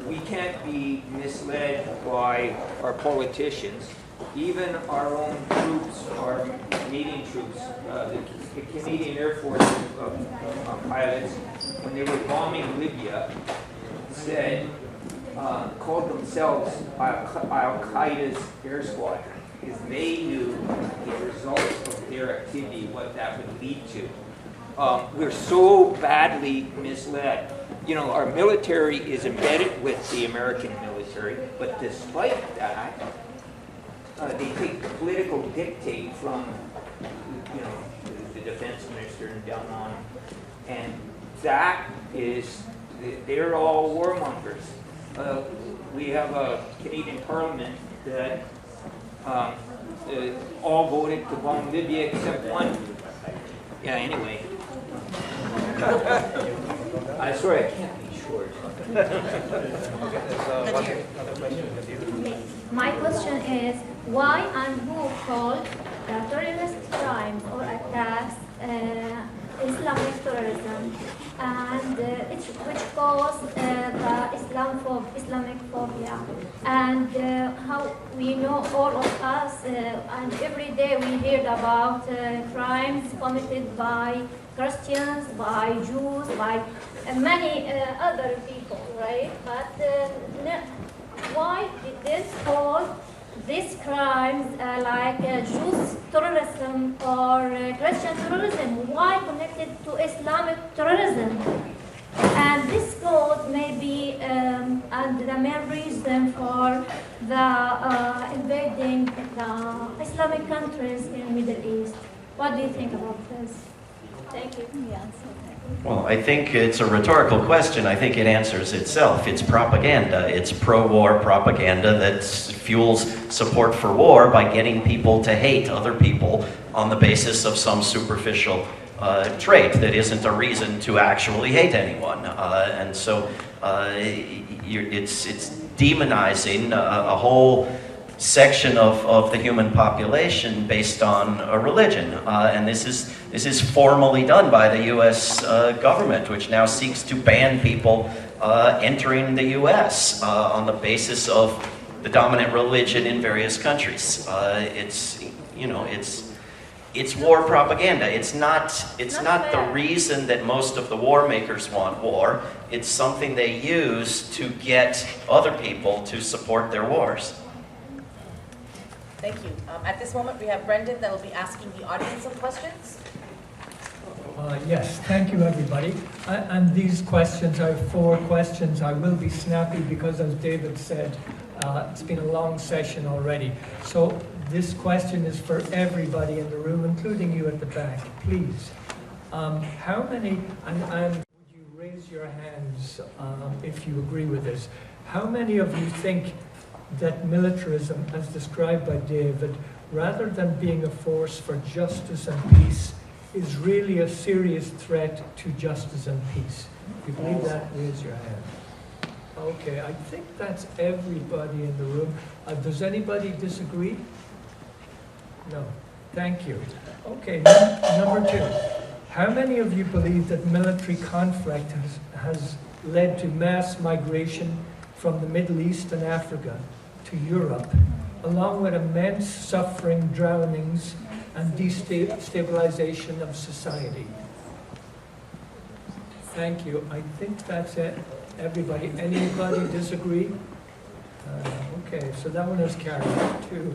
Speaker 19: We can't be misled by our politicians. Even our own troops, our Canadian troops, the Canadian Air Force pilots, when they were bombing Libya, said called themselves Al-Qaeda's air squadron, because they knew the results of their activity, what that would lead to. We're so badly misled. You know, our military is embedded with the American military, but despite that, they take political dictate from, you know, the defense minister and down on, and that is, they're all warmongers. We have a Canadian Parliament that all voted to bomb Libya except one. Yeah, anyway. I'm sorry, I can't be short.
Speaker 20: My question is, why and who called terrorist crimes or attacks Islamic terrorism, and which caused the Islamic phobia, and how we know, all of us, and every day we hear about crimes committed by Christians, by Jews, by many other people, right? But why did this call these crimes like Jews terrorism or Christian terrorism? Why connected to Islamic terrorism? And this code may be and the main reason for the invading the Islamic countries in Middle East. What do you think about this? Thank you.
Speaker 3: Well, I think it's a rhetorical question. I think it answers itself. It's propaganda. It's pro-war propaganda that fuels support for war by getting people to hate other people on the basis of some superficial trait that isn't a reason to actually hate anyone. And so it's demonizing a whole section of the human population based on a religion. And this is formally done by the U.S. government, which now seeks to ban people entering the U.S. On the basis of the dominant religion in various countries. It's war propaganda. It's not the reason that most of the war makers want war. It's something they use to get other people to support their wars.
Speaker 13: Thank you. At this moment, we have Brendan that will be asking the audience some questions.
Speaker 21: Yes, thank you, everybody. And these questions are 4 questions. I will be snappy because, as David said, it's been a long session already. So this question is for everybody in the room, including you at the back. Please, how many, and would you raise your hands if you agree with this, how many of you think that militarism, as described by David, rather than being a force for justice and peace, is really a serious threat to justice and peace? If you believe that, raise your hand. Okay, I think that's everybody in the room. Does anybody disagree? No. Thank you. Okay, number 2. How many of you believe that military conflict has led to mass migration from the Middle East and Africa to Europe, along with immense suffering, drownings, and destabilization of society? Thank you. I think that's it. Everybody. Anybody disagree? Okay, so that one is carried. 2.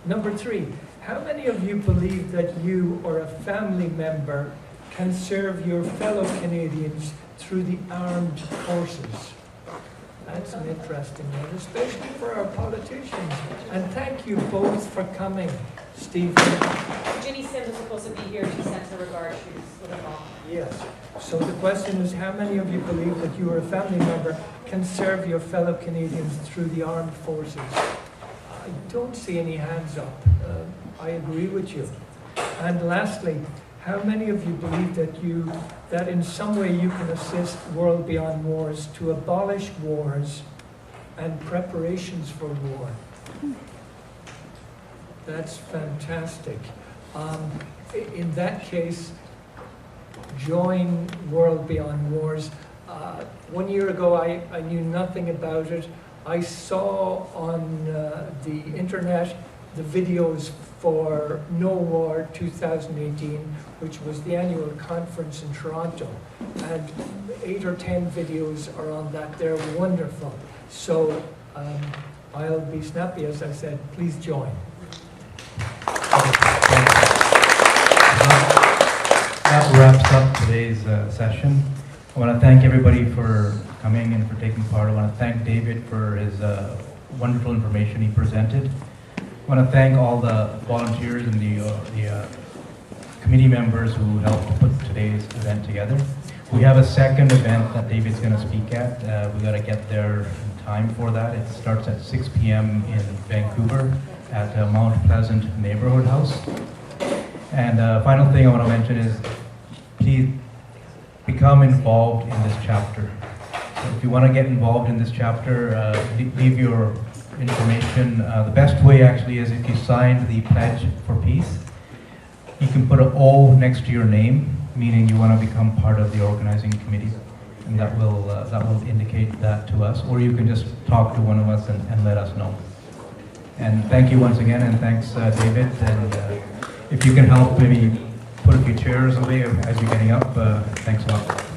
Speaker 21: Number 3. How many of you believe that you or a family member can serve your fellow Canadians through the armed forces? That's an interesting one, especially for our politicians. And thank you both for coming, Stephen.
Speaker 2: Ginny Sims is supposed to be here. She sent her regards. She's with her mom.
Speaker 21: Yes. So the question is, how many of you believe that you or a family member can serve your fellow Canadians through the armed forces? I don't see any hands up. I agree with you. And lastly, how many of you believe that in some way you can assist World Beyond Wars to abolish wars and preparations for war? That's fantastic. In that case, join World Beyond Wars. 1 year ago, I knew nothing about it. I saw on the internet the videos for No War 2018, which was the annual conference in Toronto. And 8 or 10 videos are on that. They're wonderful. So I'll be snappy, as I said. Please join.
Speaker 4: That wraps up today's session. I want to thank everybody for coming and for taking part. I want to thank David for his wonderful information he presented. I want to thank all the volunteers and the committee members who helped put today's event together. We have a second event that David's going to speak at. We got to get there in time for that. It starts at 6 p.m. in Vancouver at Mount Pleasant Neighborhood House. And final thing I want to mention is, please become involved in this chapter. So if you want to get involved in this chapter, leave your information. The best way actually is if you signed the Pledge for Peace. You can put an O next to your name, meaning you want to become part of the organizing committee, and that will indicate that to us. Or you can just talk to one of us and let us know. And thank you once again, and thanks David. And if you can help maybe put a few chairs away as you're getting up, thanks a lot.